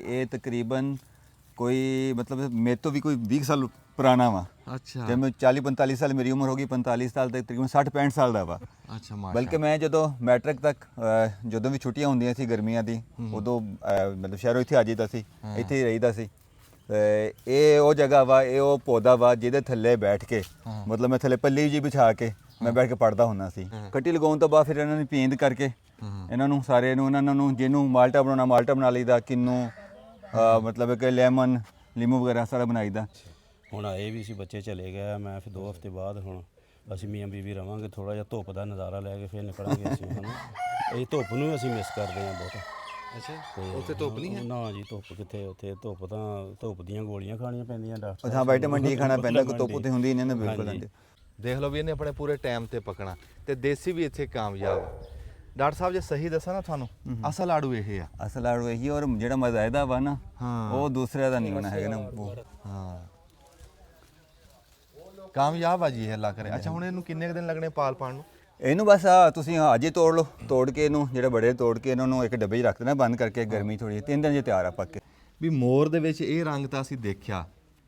ਇਹ ਤਕਰੀਬਨ ਕੋਈ ਮਤਲਬ ਮੇਰੇ ਤੋਂ ਵੀ ਕੋਈ 20 ਸਾਲ ਪੁਰਾਣਾ ਵਾ। ਅੱਛਾ ਤੇ ਮੈਂ 40-45 ਸਾਲ ਮੇਰੀ ਉਮਰ ਹੋ ਗਈ, 45 ਸਾਲ ਤੱਕ ਤਕਰੀਬਨ 60-65 ਸਾਲ ਦਾ ਵਾ। ਅੱਛਾ ਮਾਸ਼ਾ ਬਲਕਿ ਮੈਂ ਜਦੋਂ ਮੈਟ੍ਰਿਕ ਤੱਕ ਜਦੋਂ ਵੀ ਛੁੱਟੀਆਂ ਹੁੰਦੀਆਂ ਸੀ ਗਰਮੀਆਂ ਦੀ ਉਦੋਂ ਮਤਲਬ ਸ਼ਹਿਰੋਂ ਇੱਥੇ ਆ ਜਾਈਦਾ ਸੀ, ਇੱਥੇ ਹੀ ਰਹੀਦਾ ਸੀ। ਇਹ ਉਹ ਜਗ੍ਹਾ ਵਾ, ਇਹ ਉਹ ਪੌਦਾ ਵਾ ਜਿਹਦੇ ਥੱਲੇ ਬੈਠ ਕੇ ਮਤਲਬ ਮੈਂ ਥੱਲੇ ਪੱਲੀ ਜੀ ਵਿਛਾ ਕੇ ਮੈਂ ਬੈਠ ਕੇ ਪੜ੍ਹਦਾ ਹੁੰਦਾ ਸੀ। ਕੱਟੀ ਲਗਾਉਣ ਤੋਂ ਬਾਅਦ ਫਿਰ ਇਹਨਾਂ ਨੂੰ ਪੀਂਦ ਕਰਕੇ ਇਹਨਾਂ ਨੂੰ ਸਾਰੇ ਨੂੰ ਇਹਨਾਂ ਨੂੰ ਜਿਹਨੂੰ ਮਾਲਟਾ ਬਣਾਉਣਾ ਮਾਲਟਾ ਬਣਾ ਲਈਦਾ, ਕਿੰਨੂ ਮਤਲਬ ਕਿ ਲੈਮਨ ਲੀਮੂ ਵਗੈਰਾ ਸਾਰਾ ਬਣਾਈਦਾ। ਹੁਣ ਆਏ ਵੀ ਸੀ ਬੱਚੇ ਚਲੇ ਗਏ, ਮੈਂ ਫਿਰ 2 ਹਫ਼ਤੇ ਬਾਅਦ ਹੁਣ ਅਸੀਂ ਮੀਆਂ ਬੀਬੀ ਰਵਾਂਗੇ, ਥੋੜਾ ਜਿਹਾ ਧੁੱਪ ਦਾ ਨਜ਼ਾਰਾ ਲੈ ਕੇ ਫਿਰ ਨਿਕਲਾਂਗੇ ਅਸੀਂ ਹੁਣ। ਇਹ ਧੁੱਪ ਨੂੰ ਅਸੀਂ ਮਿਸ ਕਰਦੇ ਹਾਂ ਬਹੁਤ। ਅੱਛਾ ਉੱਥੇ ਧੁੱਪ ਨਹੀਂ ਹੈ? ਨਾ ਜੀ ਧੁੱਪ ਕਿੱਥੇ, ਉੱਥੇ ਧੁੱਪ ਤਾਂ ਧੁੱਪ ਦੀਆਂ ਗੋਲੀਆਂ ਖਾਣੀਆਂ ਪੈਂਦੀਆਂ ਡਾਕਟਰ ਹਾਂ ਵਿਟਾਮਿਨ ਡੀ ਖਾਣਾ ਪੈਂਦਾ, ਕੋਈ ਧੁੱਪ ਤੇ ਹੁੰਦੀ ਨਹੀਂ ਨਾ ਬਿਲਕੁਲ। ਹਾਂਜੀ ਦੇਖ ਲਓ ਵੀ ਇਹਨੇ ਆਪਣੇ ਪੂਰੇ ਟਾਈਮ ਤੇ ਪਕਣਾ ਤੇ ਦੇਸੀ ਵੀ ਇੱਥੇ ਕਾਮਯਾਬ ਆ। ਡਾਕਟਰ ਸਾਹਿਬ ਜੇ ਸਹੀ ਦੱਸਾਂ ਨਾ ਤੁਹਾਨੂੰ, ਅਸਲ ਆੜੂ ਇਹ ਆ। ਅਸਲ ਆੜੂ ਇਹੀ, ਔਰ ਜਿਹੜਾ ਮਜ਼ਾ ਇਹਦਾ ਵਾ ਨਾ ਹਾਂ ਉਹ ਦੂਸਰਿਆਂ ਦਾ ਨਹੀਂ ਹੋਣਾ ਹੈਗਾ ਨਾ ਉਹ। ਹਾਂ ਕਾਮਯਾਬ ਆ ਜੀ ਇਹ, ਅੱਲਾ ਕਰੇ। ਅੱਛਾ ਹੁਣ ਇਹਨੂੰ ਕਿੰਨੇ ਕੁ ਦਿਨ ਲੱਗਣੇ ਪਾਲ ਪਾਣ ਨੂੰ? ਇਹਨੂੰ ਬਸ ਤੁਸੀਂ ਅੱਜ ਹੀ ਤੋੜ ਲਓ, ਤੋੜ ਕੇ ਇਹਨੂੰ ਜਿਹੜੇ ਬੜੇ ਤੋੜ ਕੇ ਇਹਨਾਂ ਨੂੰ ਇੱਕ ਡੱਬੇ 'ਚ ਰੱਖ ਦੇਣਾ ਬੰਦ ਕਰਕੇ, ਗਰਮੀ ਥੋੜੀ 3 ਦਿਨ 'ਚ ਤਿਆਰ ਆ ਪੱਕ ਕੇ। ਵੀ ਮੋਰ ਦੇ ਵਿੱਚ ਇਹ ਰੰਗ ਤਾਂ ਅਸੀਂ ਦੇਖਿਆ,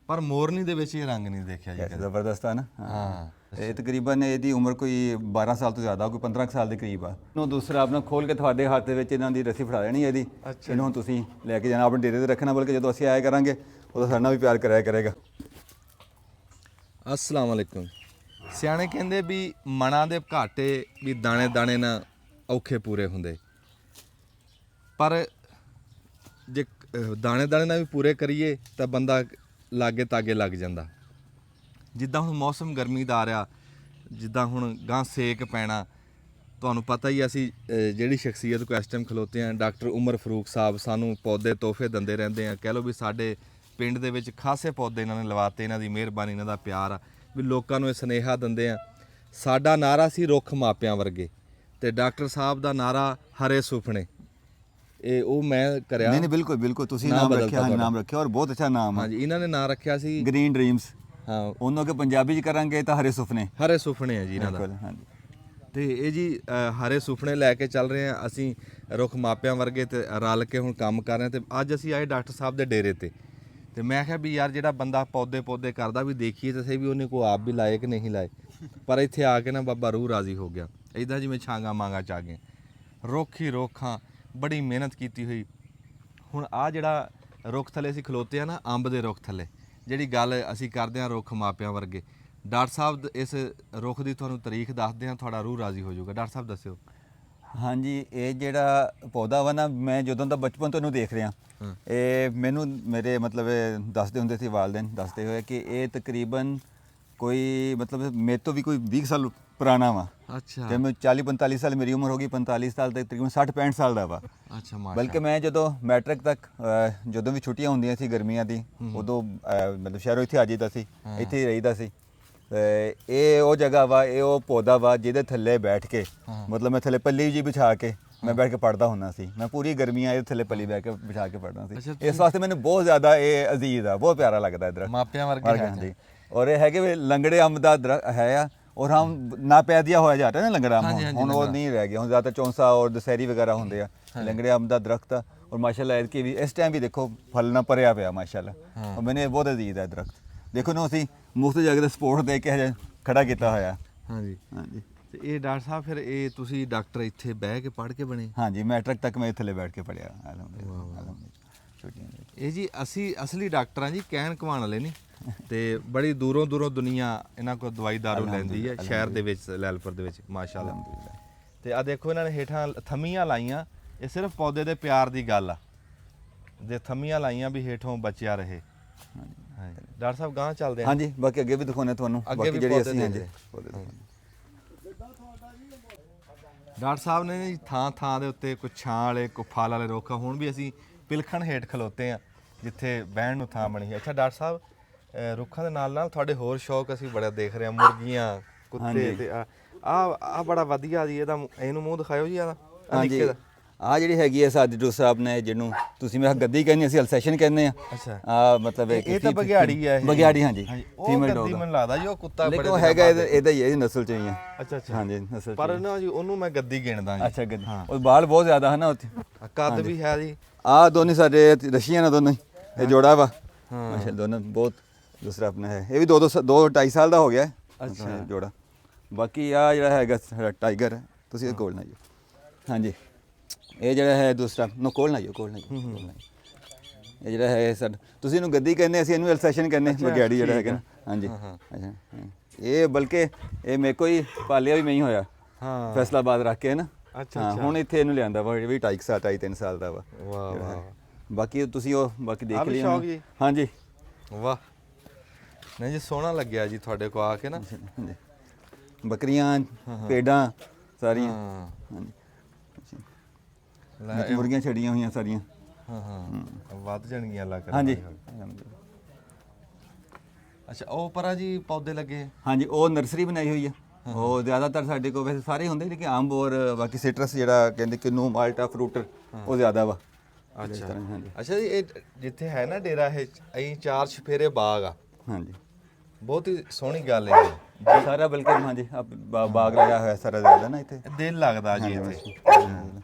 ਪਰ ਮੋਰਨੀ ਦੇ ਵਿੱਚ ਇਹ ਰੰਗ ਨਹੀਂ ਦੇਖਿਆ ਜੀ ਕਦੇ। ਜ਼ਬਰਦਸਤ ਆ ਨਾ। ਹਾਂ ਇਹ ਤਕਰੀਬਨ ਇਹਦੀ ਉਮਰ ਕੋਈ 12 ਸਾਲ ਤੋਂ ਜ਼ਿਆਦਾ, ਕੋਈ 15 ਸਾਲ ਦੇ ਕਰੀਬ ਆ। ਨੂੰ ਦੂਸਰਾ ਆਪਣਾ ਖੋਲ ਕੇ ਤੁਹਾਡੇ ਹੱਥ ਦੇ ਵਿੱਚ ਇਹਨਾਂ ਦੀ ਰੱਸੀ ਫੜਾ ਦੇਣੀ ਇਹਦੀ। ਇਹਨੂੰ ਤੁਸੀਂ ਲੈ ਕੇ ਜਾਣਾ, ਆਪਣੇ ਡੇਰੇ ਤੇ ਰੱਖਣਾ, ਬਲਕਿ ਜਦੋਂ ਅਸੀਂ ਆਇਆ ਕਰਾਂਗੇ ਉਦੋਂ ਸਾਡੇ ਨਾਲ ਵੀ ਪਿਆਰ ਕਰਿਆ ਕਰੇਗਾ। ਅਸਲਾਮ ਵਾਲੇਕੁਮ। ਸਿਆਣੇ ਕਹਿੰਦੇ ਵੀ ਮਨਾਂ ਦੇ ਘਾਟੇ ਵੀ ਦਾਣੇ ਦਾਣੇ ਨਾ ਔਖੇ ਪੂਰੇ ਹੁੰਦੇ, ਪਰ ਜੇ ਦਾਣੇ ਦਾਣੇ ਨਾਲ ਵੀ ਪੂਰੇ ਕਰੀਏ ਤਾਂ ਬੰਦਾ ਲਾਗੇ ਤਾਗੇ ਲੱਗ ਜਾਂਦਾ। ਜਿੱਦਾਂ ਹੁਣ ਮੌਸਮ ਗਰਮੀ ਦਾ ਆ ਰਿਹਾ, ਜਿੱਦਾਂ ਹੁਣ ਗਾਂ ਸੇਕ ਪੈਣਾ, ਤੁਹਾਨੂੰ ਪਤਾ ਹੀ ਅਸੀਂ ਜਿਹੜੀ ਸ਼ਖਸੀਅਤ ਕੋ ਇਸ ਟਾਈਮ ਖਲੋਤੇ ਹਾਂ, ਡਾਕਟਰ ਉਮਰ ਫਰੂਕ ਸਾਹਿਬ ਸਾਨੂੰ ਪੌਦੇ ਤੋਹਫੇ ਦਿੰਦੇ ਰਹਿੰਦੇ ਆ। ਕਹਿ ਲਓ ਵੀ ਸਾਡੇ ਪਿੰਡ ਦੇ ਵਿੱਚ ਖਾਸੇ ਪੌਦੇ ਇਹਨਾਂ ਨੇ ਲਵਾਤੇ, ਇਹਨਾਂ ਦੀ ਮਿਹਰਬਾਨੀ, ਇਹਨਾਂ ਦਾ ਪਿਆਰ ਆ ਵੀ ਲੋਕਾਂ ਨੂੰ ਇਹ ਸੁਨੇਹਾ ਦਿੰਦੇ ਆ। ਸਾਡਾ ਨਾਰਾ ਸੀ ਰੁੱਖ ਮਾਪਿਆਂ ਵਰਗੇ, ਤੇ ਡਾਕਟਰ ਸਾਹਿਬ ਦਾ ਨਾਰਾ ਹਰੇ ਸੁਪਨੇ। ਇਹ ਉਹ ਮੈਂ ਕਰਿਆ। ਨਹੀਂ ਬਿਲਕੁਲ ਬਿਲਕੁਲ, ਤੁਸੀਂ ਨਾਮ ਰੱਖਿਆ, ਨਾਮ ਰੱਖਿਆ ਔਰ ਬਹੁਤ ਅੱਛਾ ਨਾਮ ਆ। ਹਾਂਜੀ ਇਹਨਾਂ ਨੇ ਨਾਮ ਰੱਖਿਆ ਸੀ ਗ੍ਰੀਨ ਡ੍ਰੀਮਸ। ਹਾਂ ਉਹਨੂੰ ਕਿ ਪੰਜਾਬੀ 'ਚ ਕਰਾਂਗੇ ਤਾਂ ਹਰੇ ਸੁਪਨੇ। ਹਰੇ ਸੁਪਨੇ ਆ ਜੀ ਇਹਨਾਂ ਦਾ। ਬਿਲਕੁਲ ਹਾਂਜੀ। ਤੇ ਇਹ ਜੀ ਹਰੇ ਸੁਪਨੇ ਲੈ ਕੇ ਚੱਲ ਰਹੇ ਆ ਅਸੀਂ, ਰੁੱਖ ਮਾਪਿਆਂ ਵਰਗੇ, ਤੇ ਰਲ ਕੇ ਹੁਣ ਕੰਮ ਕਰ ਰਹੇ ਤੇ ਅੱਜ ਅਸੀਂ ਆਏ ਡਾਕਟਰ ਸਾਹਿਬ ਦੇ ਡੇਰੇ ਤੇ ਮੈਂ ਕਿਹਾ ਵੀ ਯਾਰ ਜਿਹੜਾ ਬੰਦਾ ਪੌਦੇ ਕਰਦਾ ਵੀ ਦੇਖੀਏ ਤਾਂ ਸਹੀ ਵੀ ਉਹਨੇ ਕੋਈ ਆਪ ਵੀ ਲਾਏ ਕਿ ਨਹੀਂ ਲਾਏ। ਪਰ ਇੱਥੇ ਆ ਕੇ ਨਾ ਬਾਬਾ ਰੂਹ ਰਾਜ਼ੀ ਹੋ ਗਿਆ, ਇੱਦਾਂ ਜਿਵੇਂ ਛਾਂਗਾ ਮਾਂਗਾ ਚ ਆ ਗਏ। ਰੁੱਖ ਹੀ ਰੁੱਖਾਂ, ਬੜੀ ਮਿਹਨਤ ਕੀਤੀ ਹੋਈ। ਹੁਣ ਆ ਜਿਹੜਾ ਰੁੱਖ ਥੱਲੇ ਅਸੀਂ ਖਲੋਤੇ ਆ ਨਾ, ਅੰਬ ਦੇ ਰੁੱਖ ਥੱਲੇ, ਜਿਹੜੀ ਗੱਲ ਅਸੀਂ ਕਰਦੇ ਹਾਂ ਰੁੱਖ ਮਾਪਿਆਂ ਵਰਗੇ, ਡਾਕਟਰ ਸਾਹਿਬ ਇਸ ਰੁੱਖ ਦੀ ਤੁਹਾਨੂੰ ਤਾਰੀਖ ਦੱਸਦੇ ਹਾਂ, ਤੁਹਾਡਾ ਰੂਹ ਰਾਜ਼ੀ ਹੋ ਜਾਊਗਾ। ਡਾਕਟਰ ਸਾਹਿਬ ਦੱਸਿਓ। ਹਾਂਜੀ ਇਹ ਜਿਹੜਾ ਪੌਦਾ ਵਾ ਨਾ, ਮੈਂ ਜਦੋਂ ਦਾ ਬਚਪਨ ਤੋਂ ਇਹਨੂੰ ਦੇਖ ਰਿਹਾ, ਇਹ ਮੈਨੂੰ ਮੇਰੇ ਮਤਲਬ ਦੱਸਦੇ ਹੁੰਦੇ ਸੀ ਵਾਲਿदैन, ਦੱਸਦੇ ਹੋਏ ਕਿ ਇਹ ਤਕਰੀਬਨ ਕੋਈ ਮਤਲਬ ਮੇਰੇ ਤੋਂ ਵੀ ਕੋਈ 20 ਸਾਲ ਪੁਰਾਣਾ ਵਾ। ਅੱਛਾ ਤੇ ਮੈਂ 40-45 ਸਾਲ ਮੇਰੀ ਉਮਰ ਹੋ ਗਈ, 45 ਸਾਲ ਤੱਕ ਤਕਰੀਬਨ 60-65 ਸਾਲ ਦਾ ਵਾ। ਅੱਛਾ ਮਾਸ਼ਾ। ਬਲਕਿ ਮੈਂ ਜਦੋਂ ਮੈਟ੍ਰਿਕ ਤੱਕ ਜਦੋਂ ਵੀ ਛੁੱਟੀਆਂ ਹੁੰਦੀਆਂ ਸੀ ਗਰਮੀਆਂ ਦੀ ਉਦੋਂ ਮਤਲਬ ਸ਼ਹਿਰੋਂ ਇੱਥੇ ਆ ਜਾਈਦਾ ਸੀ, ਇੱਥੇ ਹੀ ਰਹੀਦਾ ਸੀ। ਇਹ ਉਹ ਜਗ੍ਹਾ ਵਾ, ਇਹ ਉਹ ਪੌਦਾ ਵਾ ਜਿਹਦੇ ਥੱਲੇ ਬੈਠ ਕੇ ਮਤਲਬ ਮੈਂ ਥੱਲੇ ਪੱਲੀ ਜੀ ਵਿਛਾ ਕੇ ਮੈਂ ਬੈਠ ਕੇ ਪੜ੍ਹਦਾ ਹੁੰਦਾ ਸੀ। ਮੈਂ ਪੂਰੀ ਗਰਮੀਆਂ ਇਹਦੇ ਥੱਲੇ ਪੱਲੀ ਬੈਠ ਕੇ ਵਿਛਾ ਕੇ ਪੜ੍ਹਦਾ ਸੀ। ਇਸ ਵਾਸਤੇ ਮੈਨੂੰ ਬਹੁਤ ਜ਼ਿਆਦਾ ਇਹ ਅਜ਼ੀਜ਼ ਆ, ਬਹੁਤ ਪਿਆਰਾ ਲੱਗਦਾ ਇਧਰ ਮਾਪਿਆਂ ਵਰਗੇ ਹੈ ਜੀ। ਔਰ ਇਹ ਹੈਗੇ ਵੀ ਲੰਗੜੇ ਅੰਬ ਦਾ ਹੈ ਆ, ਔਰ ਹਮ ਨਾ ਪੈਦਿਆ ਹੋਇਆ ਜਾ ਰਿਹਾ ਨਾ ਲੰਗੜਾ ਅੰਬ, ਹੁਣ ਉਹ ਨਹੀਂ ਰਹਿ ਗਿਆ। ਹੁਣ ਜ਼ਿਆਦਾ ਚੌਂਸਾ ਔਰ ਦਸਹਿਰੀ ਵਗੈਰਾ ਹੁੰਦੇ ਆ। ਲੰਗੜੇ ਅੰਬ ਦਾ ਦਰਖਤ ਆ, ਔਰ ਮਾਸ਼ਾਅੱਲਾ ਇਹਦੀ ਵੀ ਇਸ ਟਾਈਮ ਵੀ ਦੇਖੋ ਫਲ ਨਾ ਭਰਿਆ ਪਿਆ ਮਾਸ਼ਾਅੱਲਾ। ਔਰ ਮੈਨੂੰ ਬਹੁਤ ਅਜ਼ੀਜ਼ ਹੈ ਦਰਖਤ। ਦੇਖੋ ਨਾ ਅਸੀਂ ਮੁਫਤ ਜਗ੍ਹਾ ਤੇ ਸਪੋਰਟ ਦੇ ਕੇ ਹਜੇ ਖੜਾ ਕੀਤਾ ਹੋਇਆ। ਹਾਂਜੀ ਹਾਂਜੀ। ਤੇ ਇਹ ਡਾਕਟਰ ਸਾਹਿਬ ਫਿਰ ਇਹ ਤੁਸੀਂ ਡਾਕਟਰ ਇੱਥੇ ਬਹਿ ਕੇ ਪੜ੍ਹ ਕੇ ਬਣੇ? ਹਾਂਜੀ ਮੈਟ੍ਰਿਕ ਤੱਕ ਮੈਂ ਥੱਲੇ ਬੈਠ ਕੇ ਪੜ੍ਹਿਆ ਅਲਹਮਦੁਲਿਲਾ। ਛੁੱਟੀਆਂ ਇਹ ਜੀ ਅਸੀਂ ਅਸਲੀ ਡਾਕਟਰ ਹਾਂ ਜੀ, ਕਹਿਣ ਕਵਾਣ ਵਾਲੇ ਨਹੀਂ। ਤੇ ਬੜੀ ਦੂਰੋਂ ਦੁਨੀਆ ਇਹਨਾਂ ਕੋਲ ਦਵਾਈ ਦਾਰੂ ਲੈਂਦੀ ਹੈ ਸ਼ਹਿਰ ਦੇ ਵਿੱਚ, ਲੈਲਪੁਰ ਦੇ ਵਿੱਚ ਮਾਸ਼ਾਅੱਲਾ। ਤੇ ਆ ਦੇਖੋ ਇਹਨਾਂ ਨੇ ਹੇਠਾਂ ਥੰਮੀਆਂ ਲਾਈਆਂ, ਇਹ ਸਿਰਫ ਪੌਦੇ ਦੇ ਪਿਆਰ ਦੀ ਗੱਲ ਆ। ਜੇ ਥੰਮੀਆਂ ਲਾਈਆਂ ਵੀ ਹੇਠੋਂ ਬਚਿਆ ਰਹੇ। ਡਾਕਟਰ ਸਾਹਿਬ ਗਾਂ ਚੱਲਦੇ ਆ। ਹਾਂਜੀ ਬਾਕੀ ਅੱਗੇ ਵੀ ਦਿਖਾਉਣੇ ਤੁਹਾਨੂੰ, ਅੱਗੇ ਵੀ ਜਿਹੜੀ ਅਸੀਂ ਹਾਂਜੀ ਡਾਕਟਰ ਸਾਹਿਬ ਨੇ ਜੀ ਥਾਂ ਦੇ ਉੱਤੇ ਕੋਈ ਛਾਂ ਵਾਲੇ ਕੋਈ ਫਲ ਵਾਲੇ ਰੁੱਖ ਆ। ਹੁਣ ਵੀ ਅਸੀਂ ਪਿਲਖਣ ਹੇਠ ਖਲੋਤੇ ਆ ਜਿੱਥੇ ਬਹਿਣ ਨੂੰ ਥਾਂ ਬਣੀ ਹੈ। ਅੱਛਾ ਡਾਕਟਰ ਸਾਹਿਬ ਰੁੱਖਾਂ ਦੇ ਨਾਲ ਤੁਹਾਡੇ ਹੋਰ ਸ਼ੌਕ ਅਸੀਂ ਬੜਾ ਦੇਖ ਰਹੇ ਹਾਂ, ਮੁਰਗੀਆਂ, ਕੁੱਤੇ ਤੇ ਆ ਬੜਾ ਵਧੀਆ ਜੀ। ਇਹਨੂੰ ਮੂੰਹ ਦਿਖਾਇਓ ਜੀ। ਹਾਂਜੀ ਆ ਜਿਹੜੀ ਹੈਗੀ ਹੈ ਸਾਡੀ ਸਾਹਿਬ ਨੇ, ਜਿਹਨੂੰ ਤੁਸੀਂ ਮੇਰਾ ਗੱਦੀ ਕਹਿੰਦੇ, ਅਸੀਂ ਅਲਸੈਸ਼ਨ ਕਹਿੰਦੇ ਆ। ਅੱਛਾ ਆ ਮਤਲਬ ਇਹ ਤਾਂ ਬਗਿਆੜੀ ਹੈ। ਬਗਿਆੜੀ ਹਾਂਜੀ, ਫੀਮੇਲ ਡੌਗ ਮੈਨੂੰ ਲੱਗਦਾ ਜੀ ਉਹ ਕੁੱਤਾ ਬੜੇ ਉਹ ਹੈਗਾ ਇਹਦਾ ਹੀ ਹੈ, ਇਹਦੀ ਨਸਲ ਚ ਹੀ ਆ। ਅੱਛਾ ਅੱਛਾ ਹਾਂਜੀ ਨਸਲ ਪਰ ਨਾ ਜੀ ਉਹਨੂੰ ਮੈਂ ਗੱਦੀ ਗਿਣਦਾ ਜੀ। ਅੱਛਾ ਗੱਦੀ, ਉਹ ਬਾਲ ਬਹੁਤ ਜ਼ਿਆਦਾ ਹੈ ਨਾ ਉੱਥੇ, ਕੱਦ ਵੀ ਹੈ ਜੀ। ਆ ਦੋਨੇ ਸਾਡੇ ਰਸ਼ੀਅਨ ਨੇ ਦੋਨੇ, ਇਹ ਜੋੜਾ ਵਾ ਮਾਸ਼ਾਅੱਲਾ ਦੋਨੋਂ ਬਹੁਤ। ਦੂਸਰਾ ਆਪਣਾ ਹੈ, ਇਹ ਵੀ 2-2.5 ਸਾਲ ਦਾ ਹੋ ਗਿਆ ਅੱਛਾ ਜੋੜਾ। ਬਾਕੀ ਆ ਜਿਹੜਾ ਹੈਗਾ ਸਾਡਾ ਟਾਈਗਰ, ਤੁਸੀਂ ਇਹ ਕੋਲ ਨਾ ਆਇਓ। ਹਾਂਜੀ ਇਹ ਜਿਹੜਾ ਹੈ ਦੂਸਰਾ ਨੋ ਕੋਲ ਨਾ ਆਇਓ, ਕੋਲ ਨਾ ਆਇਓ। ਇਹ ਜਿਹੜਾ ਹੈ ਸਾਡਾ, ਤੁਸੀਂ ਇਹਨੂੰ ਗੱਦੀ ਕਹਿੰਦੇ, ਅਸੀਂ ਇਹਨੂੰ ਐਲਸੈਸ਼ਨ ਕਹਿੰਦੇ ਬਗਿਆੜੀ ਜਿਹੜਾ ਹੈਗਾ ਨਾ। ਹਾਂਜੀ ਅੱਛਾ ਇਹ ਬਲਕਿ ਇਹ ਮੇਰੇ ਕੋਈ ਪਾਲਿਆ ਵੀ ਮੈਂ ਹੀ ਹੋਇਆ ਫੈਸਲਾਬਾਦ ਰੱਖ ਕੇ ਨਾ। ਅੱਛਾ ਹੁਣ ਇੱਥੇ ਇਹਨੂੰ ਲਿਆਂਦਾ ਵਾ, ਇਹ ਵੀ 2.5-3 ਸਾਲ ਦਾ ਵਾ। ਵਾਹ ਵਾਹ। ਬਾਕੀ ਤੁਸੀਂ ਉਹ ਬਾਕੀ ਦੇਖ ਲਿਆ ਸ਼ੌਕ ਜੀ? ਹਾਂਜੀ ਵਾਹ ਨਹੀਂ ਜੀ, ਸੋਹਣਾ ਲੱਗਿਆ ਜੀ ਤੁਹਾਡੇ ਕੋ ਆ ਕੇ ਨਾ। ਹਾਂਜੀ ਬੱਕਰੀਆਂ ਭੇਡਾਂ ਸਾਰੀਆਂ। ਹਾਂਜੀ ਮੁਰਗੀਆਂ ਛੜੀਆਂ ਹੋਈਆਂ ਸਾਰੀਆਂ। ਵੱਧ ਜਾਣਗੀਆਂ ਅੱਲਾ ਕਰੇ। ਹਾਂਜੀ ਅੱਛਾ ਉਹ ਪਰਾਂ ਜੀ ਪੌਦੇ ਲੱਗੇ? ਹਾਂਜੀ ਉਹ ਨਰਸਰੀ ਬਣਾਈ ਹੋਈ ਆ। ਉਹ ਜ਼ਿਆਦਾਤਰ ਸਾਡੇ ਕੋਲ ਵੈਸੇ ਸਾਰੇ ਹੁੰਦੇ, ਲੇਕਿਨ ਅੰਬ ਔਰ ਬਾਕੀ ਸਿਟਰਸ ਜਿਹੜਾ ਕਹਿੰਦੇ ਕਿੰਨੂ ਮਾਲਟਾ ਫਰੂਟਰ ਉਹ ਜ਼ਿਆਦਾ ਵਾ। ਅੱਛਾ ਹਾਂਜੀ ਅੱਛਾ ਜੀ ਇਹ ਜਿੱਥੇ ਹੈ ਨਾ ਡੇਰਾ, ਇਹ ਅਸੀਂ 4 ਛਫੇਰੇ ਬਾਗ ਆ। ਹਾਂਜੀ ਬਹੁਤ ਹੀ ਸੋਹਣੀ ਗੱਲ ਹੈ ਜੀ। ਸਾਰਾ ਬਲਕਿ ਹਾਂਜੀ ਬਾਗ ਲਗਾ ਹੋਇਆ ਸਾਰਾ ਜ਼ਿਆਦਾ ਨਾ ਇੱਥੇ, ਦਿਲ ਲੱਗਦਾ ਜੀ ਇੱਥੇ।